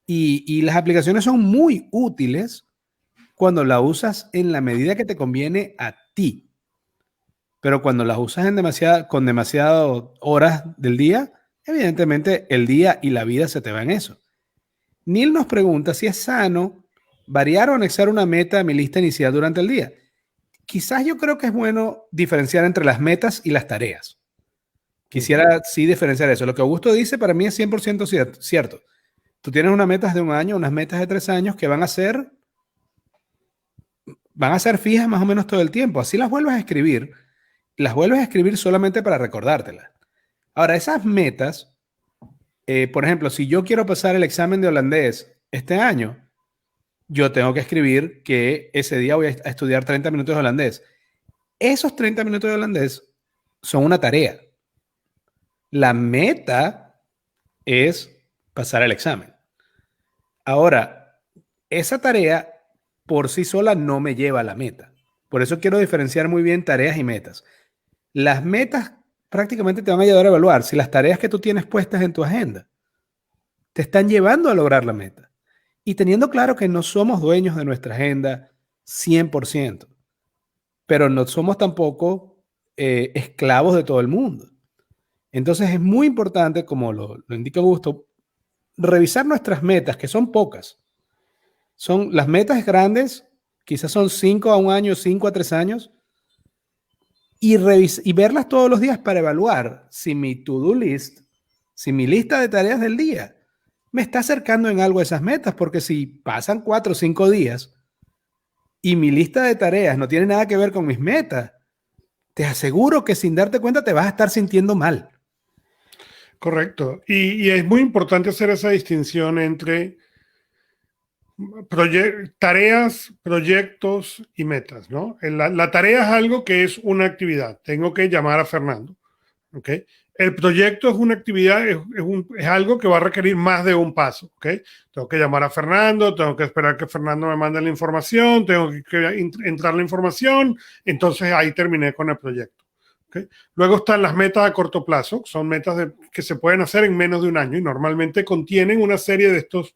Y las aplicaciones son muy útiles cuando la usas en la medida que te conviene a ti. Pero cuando las usas con demasiadas horas del día, evidentemente el día y la vida se te va en eso. Neil nos pregunta si es sano variar o anexar una meta a mi lista inicial durante el día. Quizás yo creo que es bueno diferenciar entre las metas y las tareas. Quisiera sí diferenciar eso. Lo que Augusto dice para mí es 100% cierto. Tú tienes unas metas de un año, unas metas de 3 años que van a ser fijas más o menos todo el tiempo. Así las vuelves a escribir solamente para recordártelas. Ahora, esas metas, por ejemplo, si yo quiero pasar el examen de holandés este año, yo tengo que escribir que ese día voy a estudiar 30 minutos de holandés. Esos 30 minutos de holandés son una tarea. La meta es pasar el examen. Ahora, esa tarea por sí sola no me lleva a la meta. Por eso quiero diferenciar muy bien tareas y metas. Las metas prácticamente te van a ayudar a evaluar si las tareas que tú tienes puestas en tu agenda te están llevando a lograr la meta. Y teniendo claro que no somos dueños de nuestra agenda 100%, pero no somos tampoco esclavos de todo el mundo. Entonces es muy importante, como lo indica Augusto, revisar nuestras metas, que son pocas. Son las metas grandes, quizás son 5 a un año, 5 a 3 años, y verlas todos los días para evaluar si mi to-do list, si mi lista de tareas del día me está acercando en algo a esas metas, porque si pasan 4 o 5 días y mi lista de tareas no tiene nada que ver con mis metas, te aseguro que sin darte cuenta te vas a estar sintiendo mal. Correcto. Y es muy importante hacer esa distinción entre tareas, proyectos y metas, ¿no? La tarea es algo que es una actividad. Tengo que llamar a Fernando, ¿ok? El proyecto es una actividad, es algo que va a requerir más de un paso, ¿ok? Tengo que llamar a Fernando, tengo que esperar que Fernando me mande la información, tengo que entrar la información, entonces ahí terminé con el proyecto. ¿Okay? Luego están las metas a corto plazo, son metas que se pueden hacer en menos de un año y normalmente contienen una serie de estos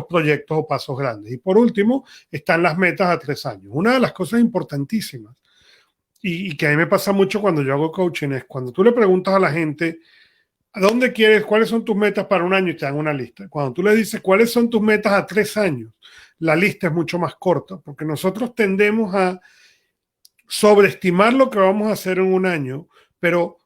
proyectos o pasos grandes. Y por último, están las metas a 3 años. Una de las cosas importantísimas y que a mí me pasa mucho cuando yo hago coaching es cuando tú le preguntas a la gente, ¿a dónde quieres? ¿Cuáles son tus metas para un año? Y te dan una lista. Cuando tú le dices, ¿cuáles son tus metas a 3 años? La lista es mucho más corta porque nosotros tendemos a sobreestimar lo que vamos a hacer en un año, pero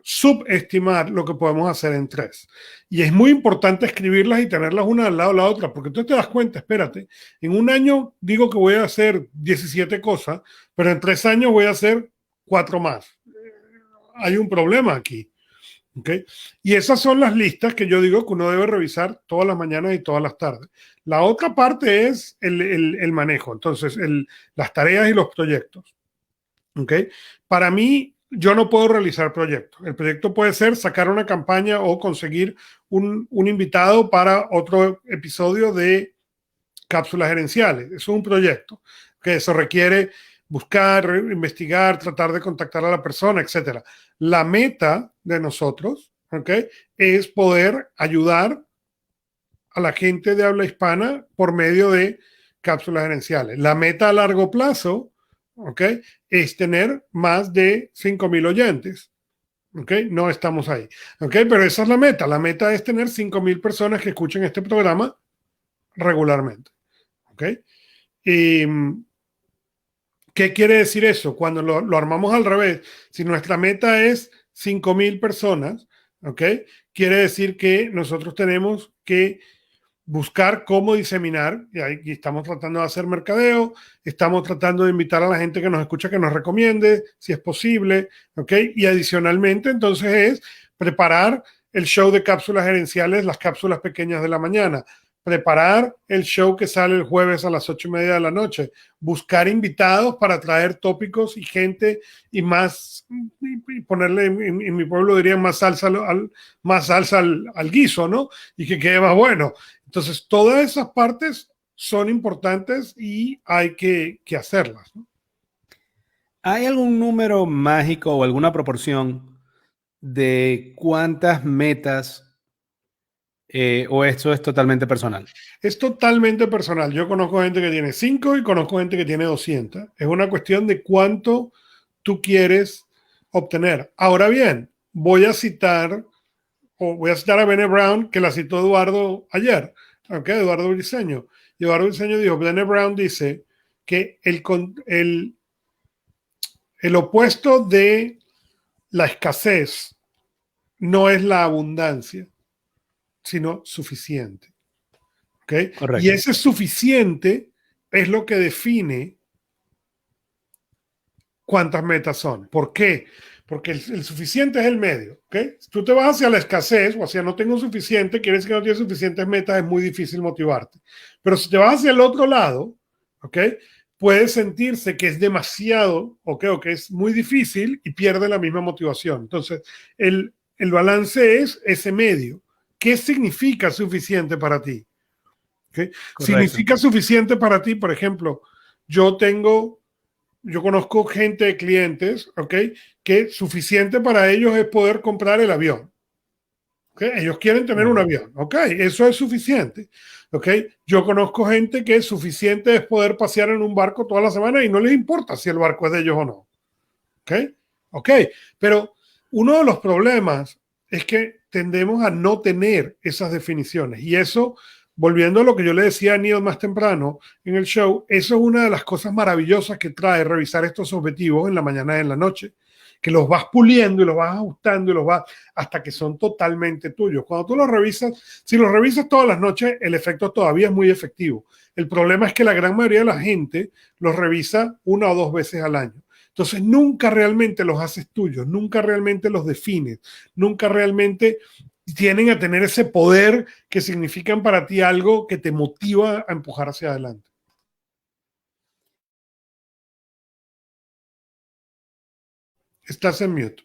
subestimar lo que podemos hacer en 3. Y es muy importante escribirlas y tenerlas una al lado de la otra, porque tú te das cuenta, espérate, en un año digo que voy a hacer 17 cosas, pero en 3 años voy a hacer 4 más. Hay un problema aquí. ¿Okay? Y esas son las listas que yo digo que uno debe revisar todas las mañanas y todas las tardes. La otra parte es el manejo, entonces las tareas y los proyectos. ¿Okay? Para mí, yo no puedo realizar proyectos. El proyecto puede ser sacar una campaña o conseguir un invitado para otro episodio de cápsulas gerenciales. Eso es un proyecto. Que eso requiere buscar, investigar, tratar de contactar a la persona, etcétera. La meta de nosotros, ¿okay? Es poder ayudar a la gente de habla hispana por medio de cápsulas gerenciales. La meta a largo plazo, ¿okay? Es tener más de 5,000 oyentes. ¿Okay? No estamos ahí. ¿Okay? Pero esa es la meta. La meta es tener 5,000 personas que escuchen este programa regularmente. ¿Okay? Y, ¿qué quiere decir eso? Cuando lo armamos al revés, si nuestra meta es 5,000 personas, ¿ok? Quiere decir que nosotros tenemos que buscar cómo diseminar, y ahí estamos tratando de hacer mercadeo, estamos tratando de invitar a la gente que nos escucha que nos recomiende, si es posible, ¿ok? Y adicionalmente, entonces es preparar el show de cápsulas gerenciales, las cápsulas pequeñas de la mañana, preparar el show que sale el jueves a las 8:30 de la noche, buscar invitados para traer tópicos y gente y más, y ponerle, en mi pueblo dirían más salsa al guiso, ¿no? Y que quede más bueno. Entonces, todas esas partes son importantes y hay que hacerlas, ¿no? ¿Hay algún número mágico o alguna proporción de cuántas metas o esto es totalmente personal? Es totalmente personal. Yo conozco gente que tiene 5 y conozco gente que tiene 200. Es una cuestión de cuánto tú quieres obtener. Ahora bien, voy a citar a Brené Brown, que la citó Eduardo ayer, ¿okay? Eduardo Briceño. Y Eduardo Briceño dijo, Brené Brown dice que el opuesto de la escasez no es la abundancia, sino suficiente. ¿Okay? Y Correcto. ese suficiente es lo que define cuántas metas son. ¿Por qué? Porque el suficiente es el medio. ¿Okay? Si tú te vas hacia la escasez o hacia no tengo suficiente, quiere decir que no tienes suficientes metas, es muy difícil motivarte. Pero si te vas hacia el otro lado, ¿okay? Puede sentirse que es demasiado, ¿okay? O que es muy difícil y pierde la misma motivación. Entonces, el balance es ese medio. ¿Qué significa suficiente para ti? ¿Okay? Correcto. Significa suficiente para ti, por ejemplo, yo conozco gente de clientes, ¿ok? Que suficiente para ellos es poder comprar el avión. ¿Okay? Ellos quieren tener un Ujú. avión, ¿ok? Eso es suficiente, ¿ok? Yo conozco gente que es suficiente es poder pasear en un barco toda la semana y no les importa si el barco es de ellos o no, ¿ok? ¿Ok? Pero uno de los problemas es que tendemos a no tener esas definiciones y eso, volviendo a lo que yo le decía a Neil más temprano en el show, eso es una de las cosas maravillosas que trae revisar estos objetivos en la mañana y en la noche, que los vas puliendo y los vas ajustando y los vas hasta que son totalmente tuyos. Cuando tú los revisas, si los revisas todas las noches, el efecto todavía es muy efectivo. El problema es que la gran mayoría de la gente los revisa una o dos veces al año. Entonces nunca realmente los haces tuyos, nunca realmente los defines, nunca realmente tienen a tener ese poder que significan para ti algo que te motiva a empujar hacia adelante. Estás en mute.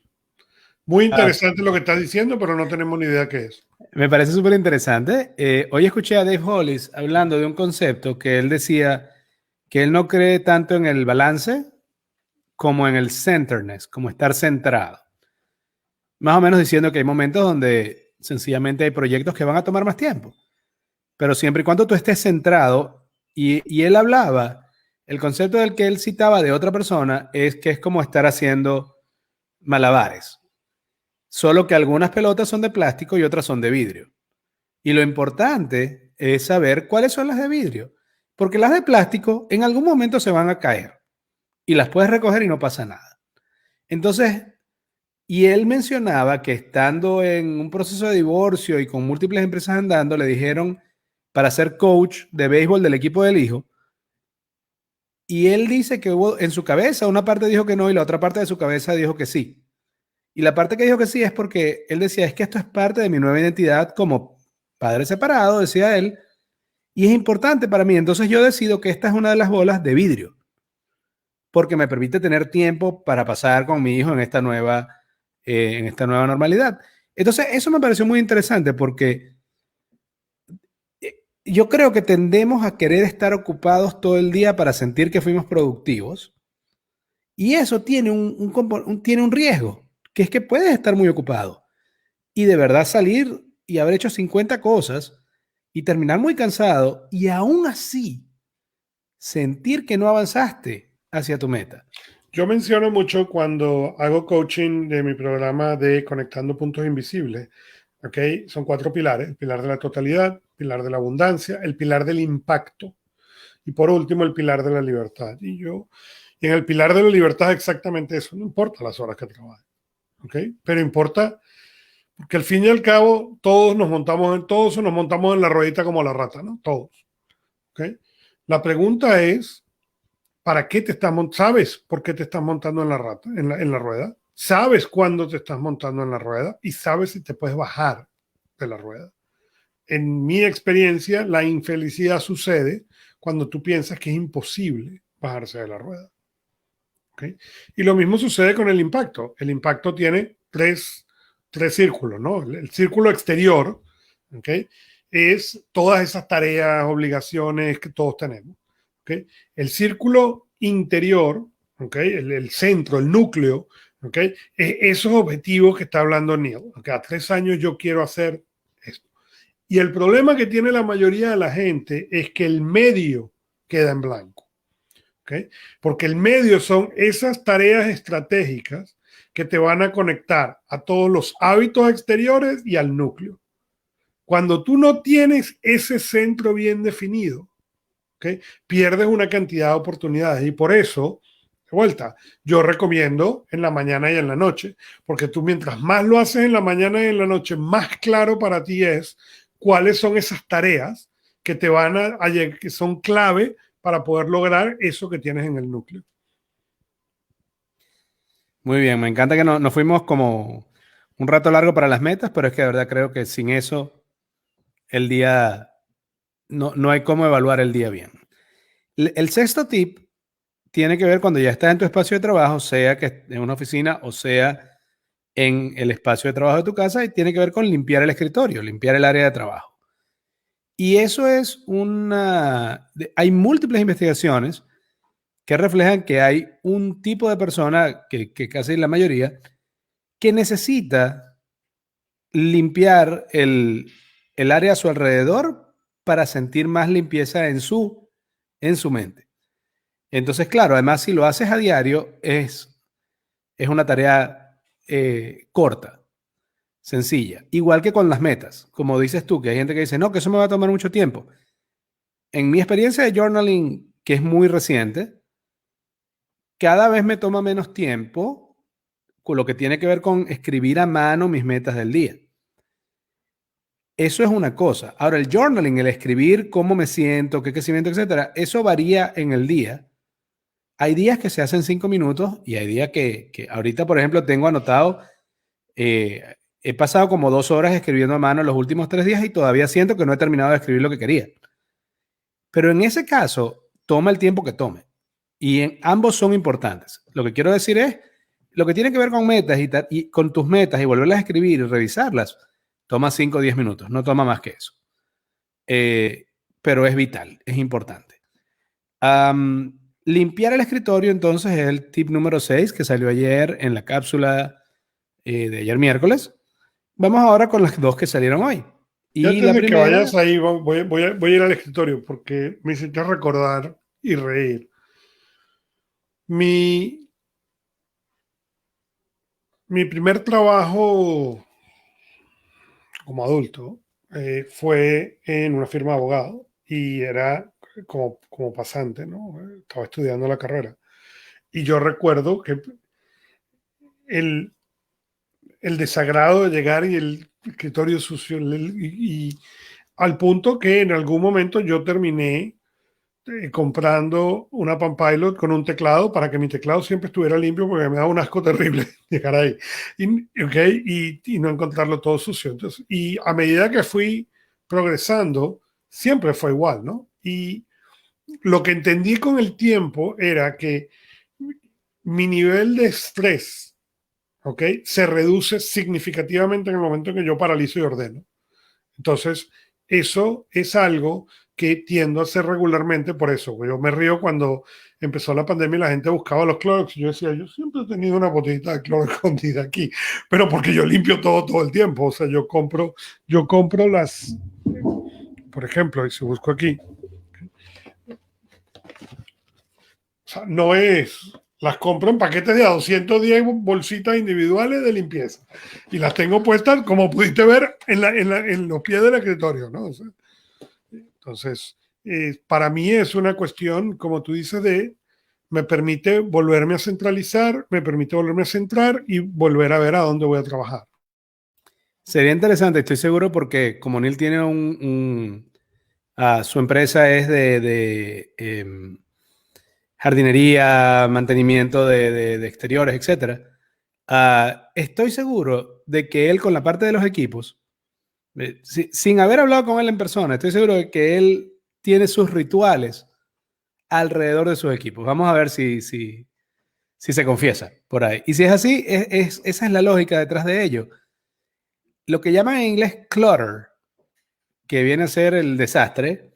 Muy Ah, interesante lo que estás diciendo, pero no tenemos ni idea qué es. me parece súper interesante. Hoy escuché a Dave Hollis hablando de un concepto que él decía que él no cree tanto en el balance como en el centeredness, como estar centrado. Más o menos diciendo que hay momentos donde sencillamente hay proyectos que van a tomar más tiempo, pero siempre y cuando tú estés centrado, y él hablaba, el concepto del que él citaba de otra persona es que es como estar haciendo malabares, solo que algunas pelotas son de plástico y otras son de vidrio. Y lo importante es saber cuáles son las de vidrio, porque las de plástico en algún momento se van a caer y las puedes recoger y no pasa nada. Entonces, y él mencionaba que estando en un proceso de divorcio y con múltiples empresas andando, le dijeron para ser coach de béisbol del equipo del hijo. Y él dice que hubo en su cabeza, una parte dijo que no y la otra parte de su cabeza dijo que sí. Y la parte que dijo que sí es porque él decía, es que esto es parte de mi nueva identidad como padre separado, decía él, y es importante para mí. Entonces yo decido que esta es una de las bolas de vidrio, porque me permite tener tiempo para pasar con mi hijo en esta nueva normalidad. Entonces, eso me pareció muy interesante porque yo creo que tendemos a querer estar ocupados todo el día para sentir que fuimos productivos y eso tiene tiene un riesgo, que es que puedes estar muy ocupado y de verdad salir y haber hecho 50 cosas y terminar muy cansado y aún así sentir que no avanzaste hacia tu meta. Yo menciono mucho cuando hago coaching de mi programa de Conectando Puntos Invisibles. ¿Okay? Son 4 pilares: el pilar de la totalidad, el pilar de la abundancia, el pilar del impacto y por último el pilar de la libertad. Y en el pilar de la libertad exactamente eso, no importa las horas que trabajes, ¿okay? Pero importa porque al fin y al cabo todos nos montamos en la ruedita como la rata, ¿no? Todos, ¿okay? La pregunta es, ¿para qué te estás montando? ¿Sabes por qué te estás montando en la rata, en la rueda? ¿Sabes cuándo te estás montando en la rueda? Y sabes si te puedes bajar de la rueda. En mi experiencia, la infelicidad sucede cuando tú piensas que es imposible bajarse de la rueda. ¿Okay? Y lo mismo sucede con el impacto. El impacto tiene tres círculos, ¿no? El círculo exterior, ¿okay? Es todas esas tareas, obligaciones que todos tenemos. ¿Okay? El círculo interior, ¿okay? El centro, el núcleo, ¿okay? Es esos objetivos que está hablando Neil. ¿Okay? A 3 años yo quiero hacer esto. Y el problema que tiene la mayoría de la gente es que el medio queda en blanco. ¿Okay? Porque el medio son esas tareas estratégicas que te van a conectar a todos los hábitos exteriores y al núcleo. Cuando tú no tienes ese centro bien definido, ¿okay? Pierdes una cantidad de oportunidades y por eso vuelta, yo recomiendo en la mañana y en la noche, porque tú mientras más lo haces en la mañana y en la noche, más claro para ti es cuáles son esas tareas que te van que son clave para poder lograr eso que tienes en el núcleo. Muy bien, me encanta que nos fuimos como un rato largo para las metas, pero es que de verdad creo que sin eso el día, no hay cómo evaluar el día bien. El sexto tip tiene que ver cuando ya estás en tu espacio de trabajo, sea que en una oficina o sea en el espacio de trabajo de tu casa, y tiene que ver con limpiar el escritorio, limpiar el área de trabajo. Y eso es hay múltiples investigaciones que reflejan que hay un tipo de persona, que casi la mayoría, que necesita limpiar el área a su alrededor para sentir más limpieza en su mente. Entonces, claro, además si lo haces a diario, es una tarea corta, sencilla. Igual que con las metas. Como dices tú, que hay gente que dice, no, que eso me va a tomar mucho tiempo. En mi experiencia de journaling, que es muy reciente, cada vez me toma menos tiempo con lo que tiene que ver con escribir a mano mis metas del día. Eso es una cosa. Ahora, el journaling, el escribir cómo me siento, qué crecimiento, etcétera, eso varía en el día. Hay días que se hacen 5 minutos y hay días que ahorita, por ejemplo, tengo anotado, he pasado como 2 horas escribiendo a mano los últimos 3 días y todavía siento que no he terminado de escribir lo que quería. Pero en ese caso, toma el tiempo que tome. Y ambos son importantes. Lo que quiero decir es, lo que tiene que ver con metas y con tus metas y volverlas a escribir y revisarlas, toma 5 o 10 minutos, no toma más que eso. Pero es vital, es importante. Limpiar el escritorio, entonces, es el tip número 6 que salió ayer en la cápsula de ayer miércoles. Vamos ahora con las 2 que salieron hoy. Y antes de que vayas ahí, voy a ir al escritorio porque me hiciste recordar y reír. Mi primer trabajo como adulto fue en una firma de abogado y era como pasante, ¿no? Estaba estudiando la carrera. Y yo recuerdo que el desagrado de llegar y el escritorio sucio y al punto que en algún momento yo terminé comprando una Palm Pilot con un teclado para que mi teclado siempre estuviera limpio porque me daba un asco terrible llegar ahí y no encontrarlo todo sucio. Entonces, y a medida que fui progresando, siempre fue igual, ¿no? Y lo que entendí con el tiempo era que mi nivel de estrés, ¿ok?, se reduce significativamente en el momento en que yo paralizo y ordeno. Entonces, eso es algo que tiendo a hacer regularmente. Por eso yo me río cuando empezó la pandemia y la gente buscaba los Clorox y yo decía, yo siempre he tenido una botellita de Clorox escondida aquí, pero porque yo limpio todo el tiempo. O sea, yo compro las, por ejemplo, y si busco aquí, o sea, no es, las compro en paquetes de a 210 bolsitas individuales de limpieza y las tengo puestas, como pudiste ver, en los pies del escritorio, ¿no? O sea, entonces, para mí es una cuestión, como tú dices, me permite volverme a centralizar, me permite volverme a centrar y volver a ver a dónde voy a trabajar. Sería interesante, estoy seguro, porque como Neil tiene su empresa es de jardinería, mantenimiento de exteriores, etc. Estoy seguro de que él, con la parte de los equipos, sin haber hablado con él en persona, estoy seguro de que él tiene sus rituales alrededor de sus equipos. Vamos a ver si se confiesa por ahí. Y si es así, esa es la lógica detrás de ello. Lo que llaman en inglés clutter, que viene a ser el desastre,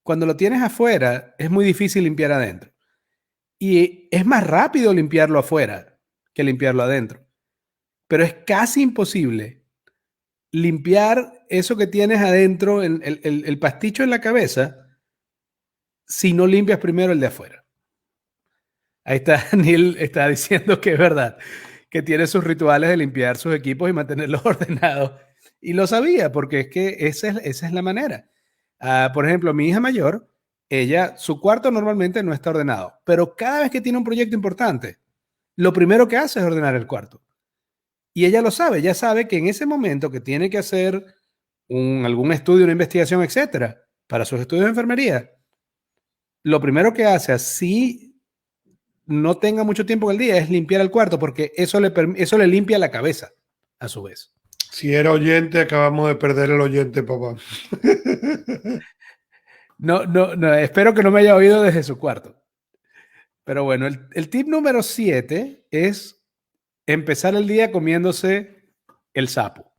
cuando lo tienes afuera, es muy difícil limpiar adentro. Y es más rápido limpiarlo afuera que limpiarlo adentro. Pero es casi imposible limpiar eso que tienes adentro, el pasticho en la cabeza, si no limpias primero el de afuera. Ahí está, Neil está diciendo que es verdad, que tiene sus rituales de limpiar sus equipos y mantenerlos ordenados. Y lo sabía, porque es que esa es la manera. Por ejemplo, mi hija mayor su cuarto normalmente no está ordenado, pero cada vez que tiene un proyecto importante, lo primero que hace es ordenar el cuarto. Y ella lo sabe, ya sabe que en ese momento que tiene que hacer algún estudio, una investigación, etcétera, para sus estudios de enfermería, lo primero que hace, así no tenga mucho tiempo en el día, es limpiar el cuarto, porque eso le limpia la cabeza, a su vez. Si era oyente, acabamos de perder el oyente, papá. No, espero que no me haya oído desde su cuarto. Pero bueno, el tip número 7 es empezar el día comiéndose el sapo.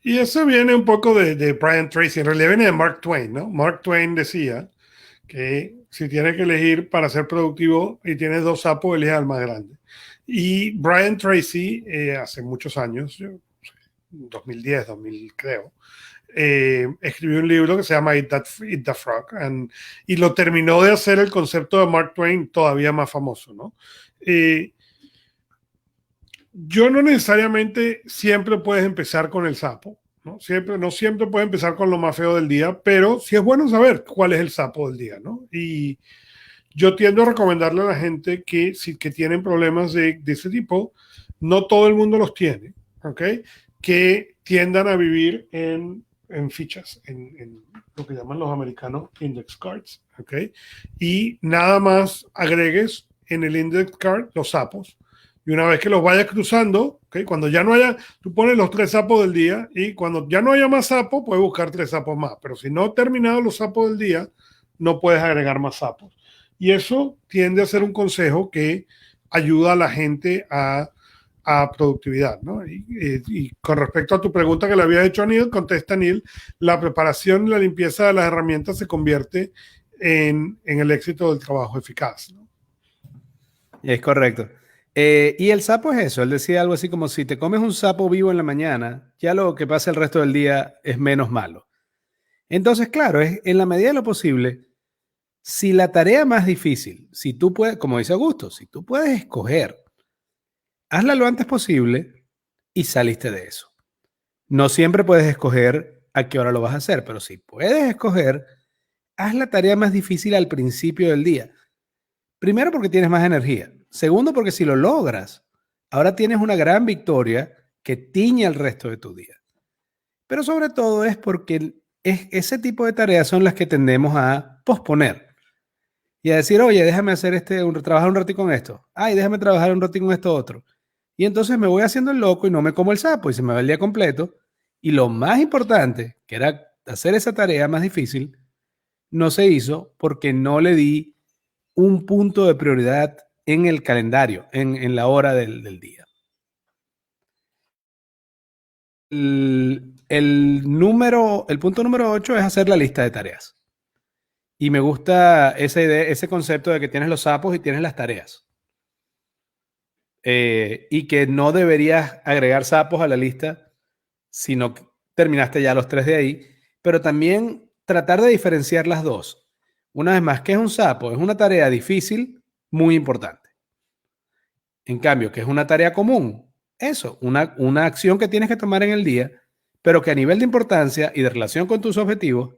Y eso viene un poco de Brian Tracy, en realidad viene de Mark Twain, ¿no? Mark Twain decía que si tienes que elegir para ser productivo y tienes dos sapos, elige al más grande. Y Brian Tracy, hace muchos años, 2010, 2000 creo, escribió un libro que se llama Eat the Frog, y lo terminó de hacer el concepto de Mark Twain todavía más famoso, ¿no? Yo no necesariamente siempre puedes empezar con el sapo, ¿no? No siempre puedes empezar con lo más feo del día, pero sí es bueno saber cuál es el sapo del día, ¿no? Y yo tiendo a recomendarle a la gente que si que tienen problemas de ese tipo, no todo el mundo los tiene, ¿ok? Que tiendan a vivir en fichas, en lo que llaman los americanos index cards, ¿ok? Y nada más agregues en el index card los sapos. Y una vez que los vayas cruzando, ¿okay? Cuando ya no haya, tú pones los 3 sapos del día y cuando ya no haya más sapos, puedes buscar 3 sapos más. Pero si no has terminado los sapos del día, no puedes agregar más sapos. Y eso tiende a ser un consejo que ayuda a la gente a productividad, ¿no? Y con respecto a tu pregunta que le había hecho a Neil, contesta Neil, la preparación y la limpieza de las herramientas se convierte en el éxito del trabajo eficaz, ¿no? Es correcto. Y el sapo es eso. Él decía algo así como si te comes un sapo vivo en la mañana, ya lo que pasa el resto del día es menos malo. Entonces, claro, es en la medida de lo posible, si la tarea más difícil, si tú puedes, como dice Augusto, si tú puedes escoger, hazla lo antes posible y saliste de eso. No siempre puedes escoger a qué hora lo vas a hacer, pero si puedes escoger, haz la tarea más difícil al principio del día. Primero porque tienes más energía. Segundo porque si lo logras, ahora tienes una gran victoria que tiñe el resto de tu día. Pero sobre todo es porque ese tipo de tareas son las que tendemos a posponer y a decir, oye, déjame hacer trabajar un ratito con esto. Ay, déjame trabajar un ratito con esto otro. Y entonces me voy haciendo el loco y no me como el sapo y se me va el día completo. Y lo más importante, que era hacer esa tarea más difícil, no se hizo porque no le di un punto de prioridad en el calendario, en la hora del día. El punto número 8 es hacer la lista de tareas. Y me gusta esa idea, ese concepto de que tienes los sapos y tienes las tareas. Y que no deberías agregar sapos a la lista si no terminaste ya los 3 de ahí, pero también tratar de diferenciar las dos. Una vez más, ¿qué es un sapo? Es una tarea difícil, muy importante. En cambio, ¿qué es una tarea común? Eso, una acción que tienes que tomar en el día, pero que a nivel de importancia y de relación con tus objetivos,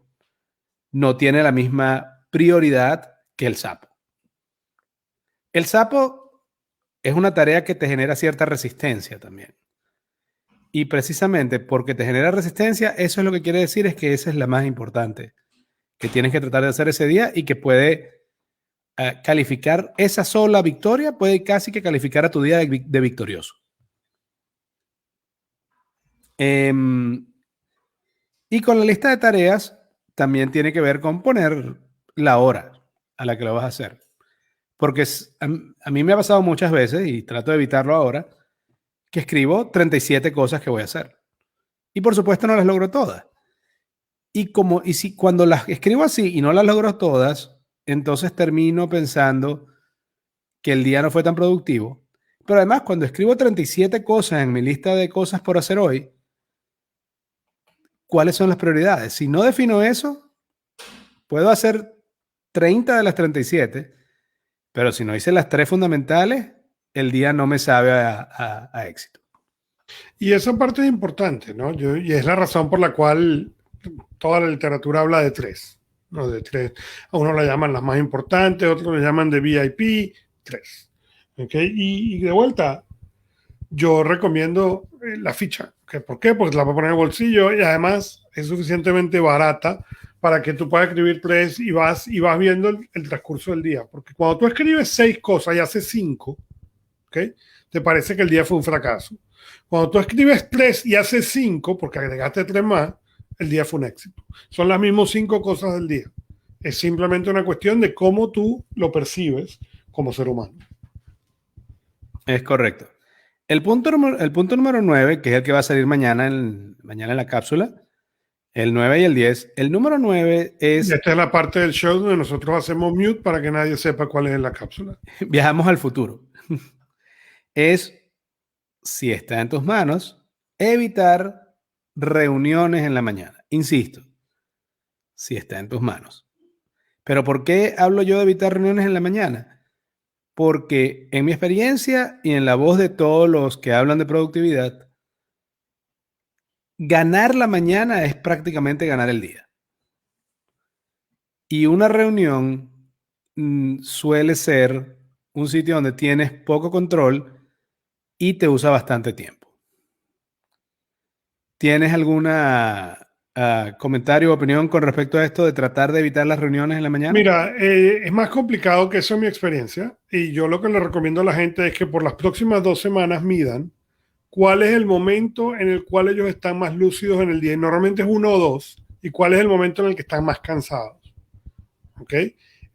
no tiene la misma prioridad que el sapo. El sapo es una tarea que te genera cierta resistencia también. Y precisamente porque te genera resistencia, eso es lo que quiere decir es que esa es la más importante que tienes que tratar de hacer ese día y que puede calificar esa sola victoria, puede casi que calificar a tu día de victorioso. Y con la lista de tareas también tiene que ver con poner la hora a la que lo vas a hacer. Porque a mí me ha pasado muchas veces, y trato de evitarlo ahora, que escribo 37 cosas que voy a hacer. Y por supuesto no las logro todas. Y si cuando las escribo así y no las logro todas, entonces termino pensando que el día no fue tan productivo. Pero además, cuando escribo 37 cosas en mi lista de cosas por hacer hoy, ¿cuáles son las prioridades? Si no defino eso, puedo hacer 30 de las 37, pero si no hice las 3 fundamentales, el día no me sabe a éxito. Y esa parte es importante, ¿no? Y es la razón por la cual toda la literatura habla de tres, ¿no? De tres. A uno la llaman las más importantes, otros le llaman de VIP, tres. ¿Okay? Y de vuelta, yo recomiendo la ficha. ¿Por qué? Porque te la va a poner en el bolsillo y además es suficientemente barata para que tú puedas escribir tres y vas viendo el transcurso del día. Porque cuando tú escribes 6 cosas y haces 5, ¿okay? Te parece que el día fue un fracaso. Cuando tú escribes 3 y haces 5, porque agregaste 3 más, el día fue un éxito. Son las mismas 5 cosas del día. Es simplemente una cuestión de cómo tú lo percibes como ser humano. Es correcto. El punto número 9, que es el que va a salir mañana en la cápsula, el 9 y el 10. El número 9 es... Y esta es la parte del show donde nosotros hacemos mute para que nadie sepa cuál es la cápsula. Viajamos al futuro. Es, si está en tus manos, evitar reuniones en la mañana. Insisto, si está en tus manos. Pero ¿por qué hablo yo de evitar reuniones en la mañana? Porque en mi experiencia y en la voz de todos los que hablan de productividad, ganar la mañana es prácticamente ganar el día. Y una reunión suele ser un sitio donde tienes poco control y te usa bastante tiempo. ¿Tienes alguna comentario o opinión con respecto a esto de tratar de evitar las reuniones en la mañana? Mira, es más complicado que eso en mi experiencia. Y yo lo que le recomiendo a la gente es que por las próximas 2 semanas midan cuál es el momento en el cual ellos están más lúcidos en el día. Y normalmente es 1 o 2. Y cuál es el momento en el que están más cansados. ¿Ok?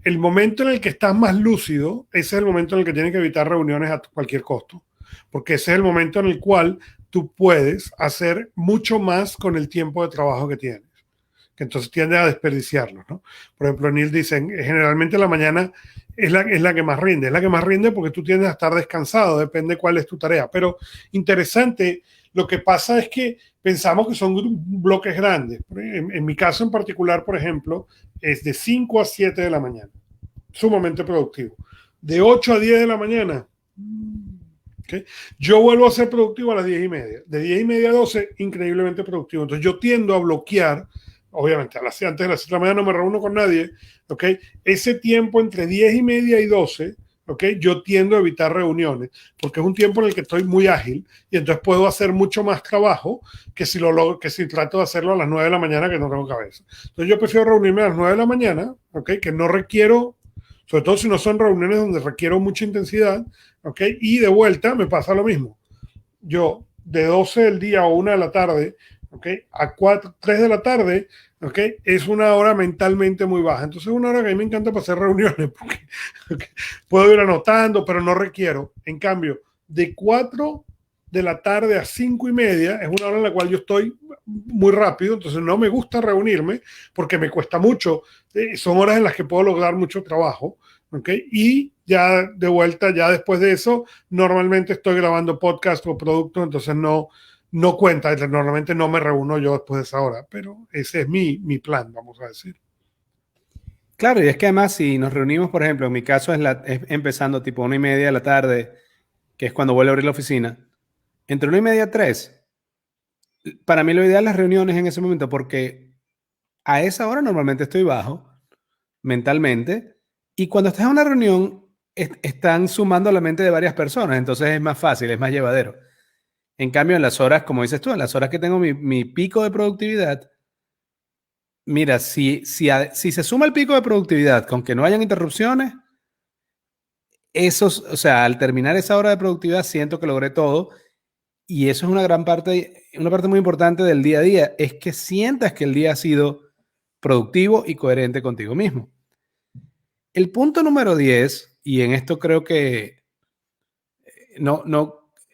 El momento en el que estás más lúcido, ese es el momento en el que tienes que evitar reuniones a cualquier costo. Porque ese es el momento en el cual tú puedes hacer mucho más con el tiempo de trabajo que tienes. Que entonces tiende a desperdiciarlo, ¿no? Por ejemplo, Neil dice, generalmente la mañana es la que más rinde. Es la que más rinde porque tú tiendes a estar descansado, depende cuál es tu tarea. Pero interesante, lo que pasa es que pensamos que son bloques grandes. En mi caso en particular, por ejemplo, es de 5 a 7 de la mañana. Sumamente productivo. De 8 a 10 de la mañana, ¿okay? Yo vuelvo a ser productivo a las 10 y media. De 10 y media a 12, increíblemente productivo. Entonces yo tiendo a bloquear, obviamente antes de las 7 de la mañana no me reúno con nadie, ¿ok? Ese tiempo entre 10 y media y 12, ¿ok? Yo tiendo a evitar reuniones porque es un tiempo en el que estoy muy ágil y entonces puedo hacer mucho más trabajo que si trato de hacerlo a las 9 de la mañana que no tengo cabeza. Entonces yo prefiero reunirme a las 9 de la mañana, ¿ok? Que no requiero, sobre todo si no son reuniones donde requiero mucha intensidad, ¿ok? Y de vuelta me pasa lo mismo. Yo de 12 del día o 1 de la tarde, ¿ok? A 3 de la tarde, ¿ok? Es una hora mentalmente muy baja. Entonces es una hora que a mí me encanta para hacer reuniones, porque ¿okay? Puedo ir anotando, pero no requiero. En cambio, de 4 de la tarde a 5 y media es una hora en la cual yo estoy muy rápido, entonces no me gusta reunirme porque me cuesta mucho. Son horas en las que puedo lograr mucho trabajo, ¿ok? Y ya de vuelta, ya después de eso, normalmente estoy grabando podcast o productos, entonces no cuenta. Normalmente no me reúno yo después de esa hora, pero ese es mi plan, vamos a decir. Claro, y es que además si nos reunimos, por ejemplo, en mi caso es empezando tipo 1:30 de la tarde, que es cuando vuelvo a abrir la oficina, entre 1:30 y 3, para mí lo ideal es las reuniones en ese momento porque a esa hora normalmente estoy bajo mentalmente y cuando estás en una reunión están sumando la mente de varias personas, entonces es más fácil, es más llevadero. En cambio, en las horas, como dices tú, en las horas que tengo mi pico de productividad, mira, si se suma el pico de productividad con que no hayan interrupciones, o sea, al terminar esa hora de productividad siento que logré todo y eso es una parte muy importante del día a día, es que sientas que el día ha sido productivo y coherente contigo mismo. El punto número 10, y en esto creo que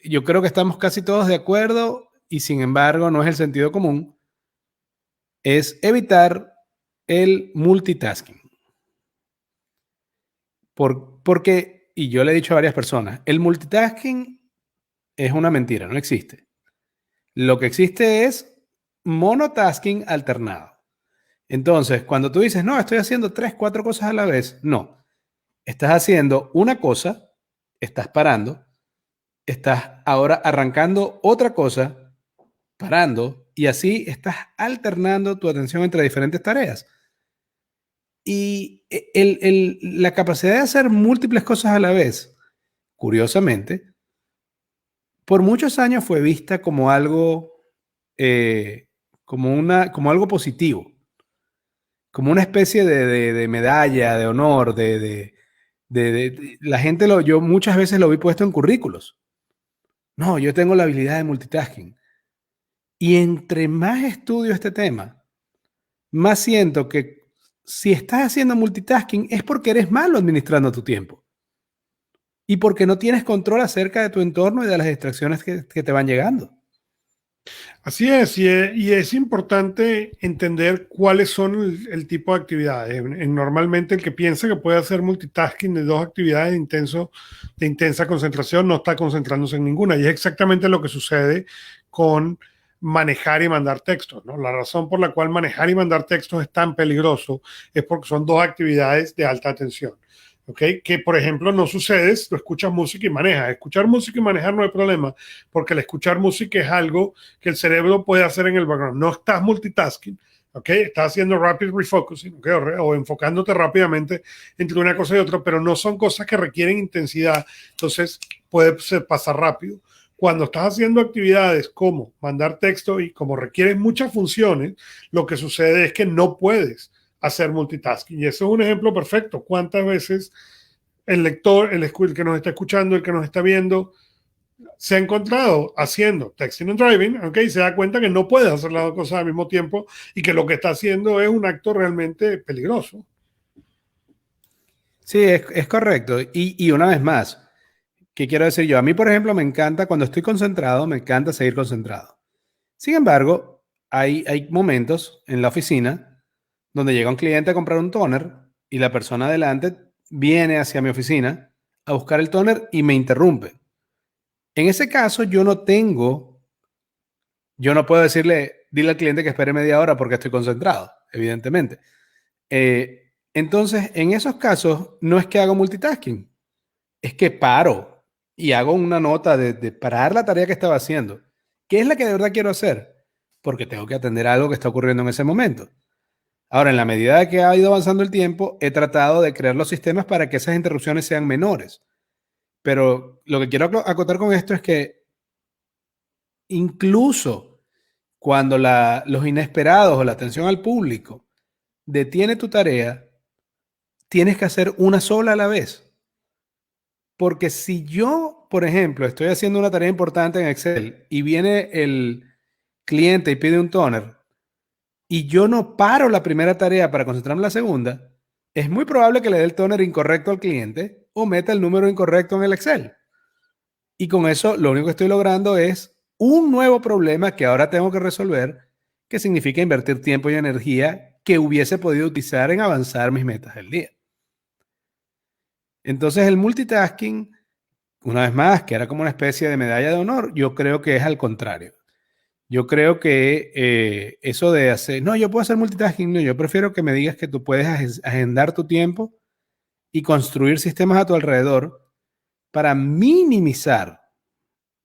yo creo que estamos casi todos de acuerdo y sin embargo no es el sentido común, es evitar el multitasking. Porque, y yo le he dicho a varias personas, el multitasking es una mentira, no existe. Lo que existe es monotasking alternado. Entonces, cuando tú dices, no, estoy haciendo 3, 4 cosas a la vez, no. Estás haciendo una cosa, estás parando, estás ahora arrancando otra cosa, parando, y así estás alternando tu atención entre diferentes tareas. Y la capacidad de hacer múltiples cosas a la vez, curiosamente, por muchos años fue vista como algo, como algo positivo, como una especie de medalla, de honor, la gente yo muchas veces lo vi puesto en currículos. No, yo tengo la habilidad de multitasking. Y entre más estudio este tema, más siento que si estás haciendo multitasking es porque eres malo administrando tu tiempo y porque no tienes control acerca de tu entorno y de las distracciones que te van llegando. Así es, y es importante entender cuáles son el tipo de actividades. Normalmente el que piensa que puede hacer multitasking de dos actividades de intensa concentración no está concentrándose en ninguna. Y es exactamente lo que sucede con manejar y mandar textos, ¿no? La razón por la cual manejar y mandar textos es tan peligroso es porque son dos actividades de alta atención. ¿Okay? Que, por ejemplo, no sucede si tú escuchas música y manejas. Escuchar música y manejar no hay problema, porque el escuchar música es algo que el cerebro puede hacer en el background. No estás multitasking, ¿ok? Estás haciendo rapid refocusing, ¿okay? O enfocándote rápidamente entre una cosa y otra, pero no son cosas que requieren intensidad, entonces puede pasar rápido. Cuando estás haciendo actividades como mandar texto y como requieren muchas funciones, lo que sucede es que no puedes hacer multitasking. Y eso es un ejemplo perfecto. ¿Cuántas veces el lector, el que nos está escuchando, el que nos está viendo, se ha encontrado haciendo texting and driving, ¿okay? Y se da cuenta que no puede hacer las dos cosas al mismo tiempo y que lo que está haciendo es un acto realmente peligroso? Sí, es correcto. Y una vez más, ¿qué quiero decir yo? A mí, por ejemplo, me encanta, cuando estoy concentrado, me encanta seguir concentrado. Sin embargo, hay momentos en la oficina donde llega un cliente a comprar un toner y la persona adelante viene hacia mi oficina a buscar el toner y me interrumpe. En ese caso, yo no puedo dile al cliente que espere media hora porque estoy concentrado, evidentemente. Entonces, en esos casos, no es que hago multitasking, es que paro y hago una nota de parar la tarea que estaba haciendo, que es la que de verdad quiero hacer, porque tengo que atender algo que está ocurriendo en ese momento. Ahora, en la medida que ha ido avanzando el tiempo, he tratado de crear los sistemas para que esas interrupciones sean menores. Pero lo que quiero acotar con esto es que incluso cuando los inesperados o la atención al público detiene tu tarea, tienes que hacer una sola a la vez. Porque si yo, por ejemplo, estoy haciendo una tarea importante en Excel y viene el cliente y pide un toner, y yo no paro la primera tarea para concentrarme en la segunda, es muy probable que le dé el toner incorrecto al cliente o meta el número incorrecto en el Excel. Y con eso lo único que estoy logrando es un nuevo problema que ahora tengo que resolver, que significa invertir tiempo y energía que hubiese podido utilizar en avanzar mis metas del día. Entonces el multitasking, una vez más, que era como una especie de medalla de honor, yo creo que es al contrario. Yo creo que eso de hacer, no, yo puedo hacer multitasking, no, yo prefiero que me digas que tú puedes agendar tu tiempo y construir sistemas a tu alrededor para minimizar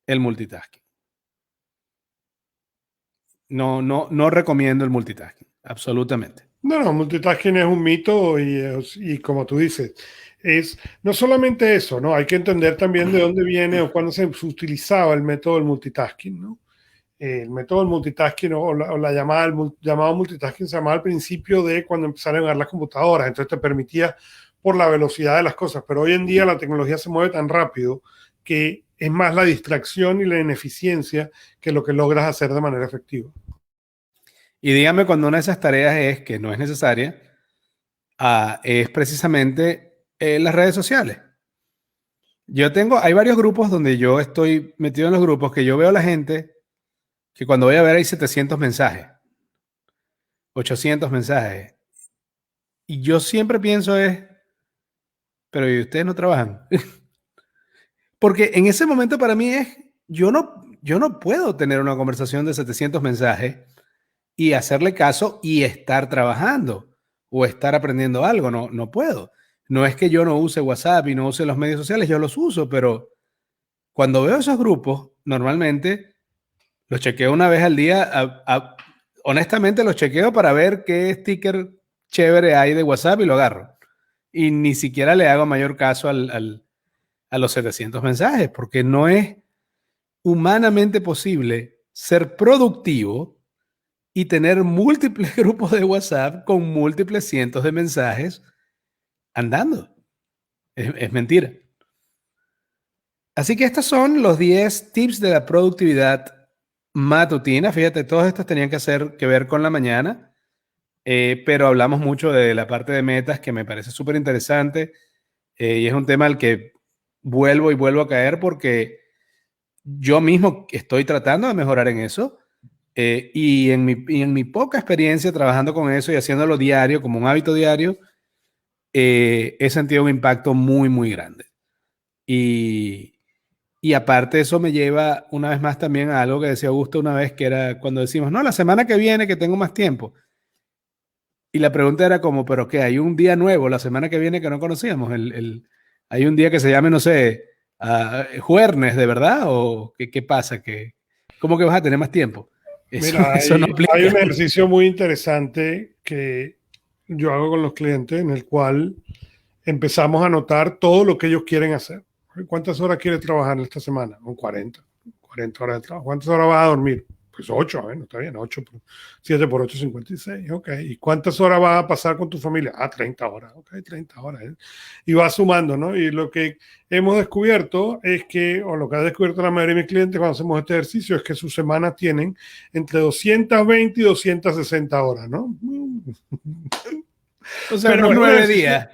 el multitasking. No recomiendo el multitasking, absolutamente. No, multitasking es un mito y como tú dices, es no solamente eso, ¿no? Hay que entender también de dónde viene o cuándo se utilizaba el método del multitasking, ¿no? El método del multitasking o la llamada, llamado multitasking se llamaba al principio de cuando empezaron a llegar las computadoras, entonces te permitía por la velocidad de las cosas, pero hoy en día la tecnología se mueve tan rápido que es más la distracción y la ineficiencia que lo que logras hacer de manera efectiva. Y dígame cuando una de esas tareas que no es necesaria, es precisamente las redes sociales. Hay varios grupos donde yo estoy metido en los grupos que yo veo a la gente que cuando voy a ver hay 700 mensajes, 800 mensajes. Y yo siempre pienso pero ¿y ustedes no trabajan? Porque en ese momento para mí yo no puedo tener una conversación de 700 mensajes y hacerle caso y estar trabajando o estar aprendiendo algo. No puedo. No es que yo no use WhatsApp y no use los medios sociales, yo los uso, pero cuando veo esos grupos, normalmente Los chequeo una vez al día. Honestamente, los chequeo para ver qué sticker chévere hay de WhatsApp y lo agarro. Y ni siquiera le hago mayor caso a los 700 mensajes, porque no es humanamente posible ser productivo y tener múltiples grupos de WhatsApp con múltiples cientos de mensajes andando. Es mentira. Así que estos son los 10 tips de la productividad matutina. Fíjate, todos estos tenían que ver con la mañana, pero hablamos mucho de la parte de metas que me parece súper interesante, y es un tema al que vuelvo y vuelvo a caer porque yo mismo estoy tratando de mejorar en eso, y en mi poca experiencia trabajando con eso y haciéndolo diario, como un hábito diario, he sentido un impacto muy, muy grande. Y aparte eso me lleva una vez más también a algo que decía Augusto una vez, que era cuando decimos, no, la semana que viene que tengo más tiempo. Y la pregunta era como, ¿pero qué? ¿Hay un día nuevo la semana que viene que no conocíamos? ¿Hay un día que se llame, no sé, jueves, de verdad? ¿O qué pasa? ¿Cómo que vas a tener más tiempo? Mira, Eso no hay un aplica. ejercicio muy interesante que yo hago con los clientes en el cual empezamos a anotar todo lo que ellos quieren hacer. ¿Cuántas horas quieres trabajar esta semana? Con 40 horas de trabajo. ¿Cuántas horas vas a dormir? Pues 8, bueno, está bien, 8, 7 por 8, 56, ok. ¿Y cuántas horas vas a pasar con tu familia? 30 horas, ok, 30 horas. Y vas sumando, ¿no? Y lo que hemos descubierto es que, o lo que ha descubierto la mayoría de mis clientes cuando hacemos este ejercicio, es que sus semanas tienen entre 220 y 260 horas, ¿no? O sea, Pero unos es un 9 días.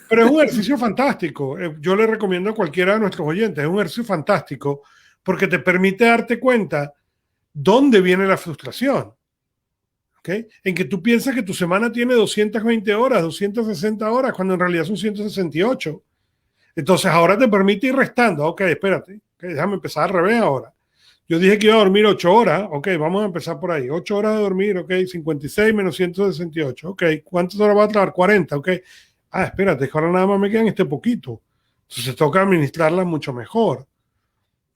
pero es un ejercicio fantástico. Yo le recomiendo a cualquiera de nuestros oyentes. Es un ejercicio fantástico porque te permite darte cuenta dónde viene la frustración. ¿Okay? En que tú piensas que tu semana tiene 220 horas, 260 horas, cuando en realidad son 168. Entonces ahora te permite ir restando. Ok, espérate. Okay, déjame empezar al revés ahora. Yo dije que iba a dormir 8 horas. Ok, vamos a empezar por ahí. 8 horas de dormir. Ok, 56 menos 168. Ok, ¿cuántas horas va a trabajar? 40. Ok. Espérate, que ahora nada más me quedan este poquito. Entonces toca administrarla mucho mejor,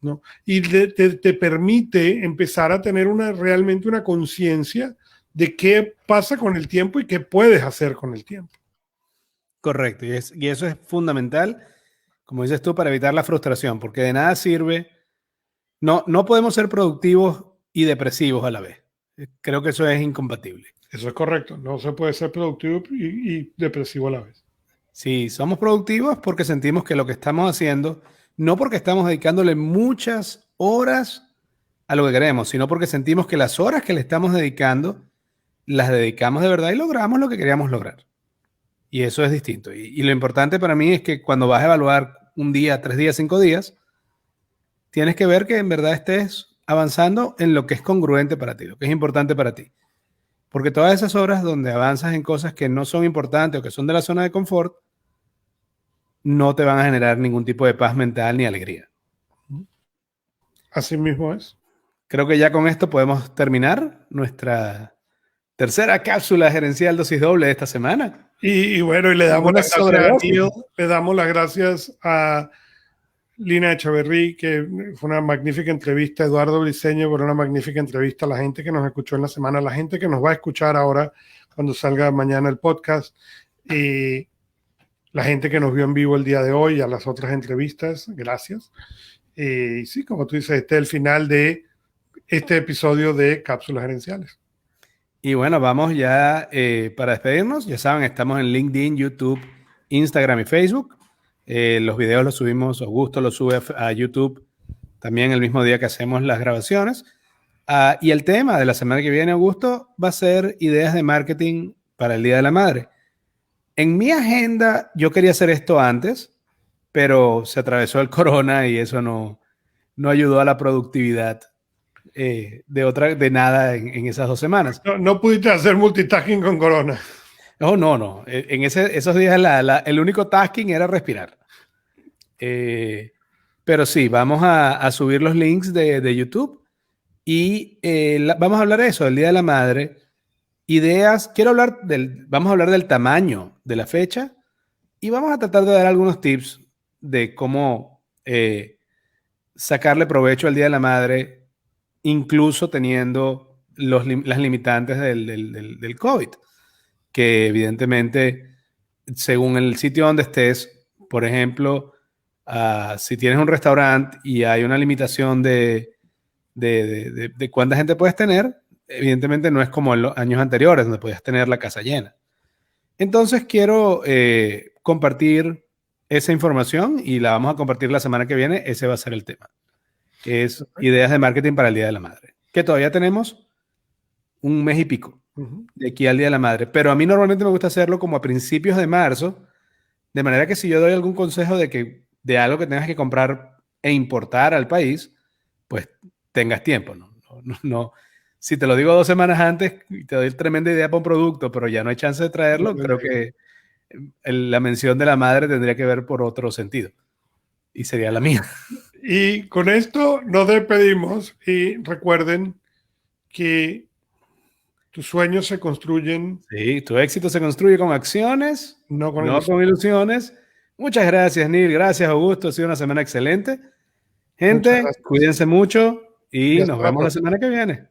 ¿no? Y te permite empezar a tener realmente una conciencia de qué pasa con el tiempo y qué puedes hacer con el tiempo. Correcto. Y eso es fundamental, como dices tú, para evitar la frustración, porque de nada sirve. No podemos ser productivos y depresivos a la vez. Creo que eso es incompatible. Eso es correcto. No se puede ser productivo y depresivo a la vez. Si somos productivos porque sentimos que lo que estamos haciendo, no porque estamos dedicándole muchas horas a lo que queremos, sino porque sentimos que las horas que le estamos dedicando, las dedicamos de verdad y logramos lo que queríamos lograr. Y eso es distinto. Y lo importante para mí es que cuando vas a evaluar un día, 3 días, 5 días, tienes que ver que en verdad estés avanzando en lo que es congruente para ti, lo que es importante para ti. Porque todas esas horas donde avanzas en cosas que no son importantes o que son de la zona de confort, no te van a generar ningún tipo de paz mental ni alegría. Así mismo es. Creo que ya con esto podemos terminar nuestra tercera cápsula gerencial dosis doble de esta semana. Y bueno, y le damos Una las gracias a sobredosis. Neil, le damos las gracias a Lina Echeverry, que fue una magnífica entrevista, Eduardo Briceño, por una magnífica entrevista, a la gente que nos escuchó en la semana, la gente que nos va a escuchar ahora cuando salga mañana el podcast, y la gente que nos vio en vivo el día de hoy, a las otras entrevistas, gracias. Y sí, como tú dices, este es el final de este episodio de Cápsulas Gerenciales. Y bueno, vamos ya para despedirnos. Ya saben, estamos en LinkedIn, YouTube, Instagram y Facebook. Los videos los subimos, Augusto los sube a YouTube también el mismo día que hacemos las grabaciones. Y el tema de la semana que viene, Augusto, va a ser ideas de marketing para el Día de la Madre. En mi agenda, yo quería hacer esto antes, pero se atravesó el corona y eso no ayudó a la productividad de nada en esas 2 semanas. No pudiste hacer multitasking con corona. No. En esos días el único tasking era respirar. Pero sí, vamos a subir los links de YouTube y vamos a hablar de eso, del Día de la Madre. Ideas, vamos a hablar del tamaño de la fecha y vamos a tratar de dar algunos tips de cómo sacarle provecho al Día de la Madre incluso teniendo las limitantes del COVID, que evidentemente, según el sitio donde estés, por ejemplo, si tienes un restaurante y hay una limitación de cuánta gente puedes tener, evidentemente no es como en los años anteriores, donde podías tener la casa llena. Entonces quiero compartir esa información y la vamos a compartir la semana que viene. Ese va a ser el tema, que es ideas de marketing para el Día de la Madre, que todavía tenemos un mes y pico de aquí al Día de la Madre, pero a mí normalmente me gusta hacerlo como a principios de marzo, de manera que si yo doy algún consejo de algo que tengas que comprar e importar al país, pues tengas tiempo, ¿no? Si te lo digo 2 semanas antes y te doy tremenda idea para un producto, pero ya no hay chance de traerlo, creo que la mención de la madre tendría que ver por otro sentido. Y sería la mía. Y con esto nos despedimos y recuerden que tus sueños se construyen. Sí, tu éxito se construye con acciones, No con no con ilusiones. Muchas gracias, Neil. Gracias, Augusto. Ha sido una semana excelente. Gente, cuídense mucho y nos vemos la semana que viene.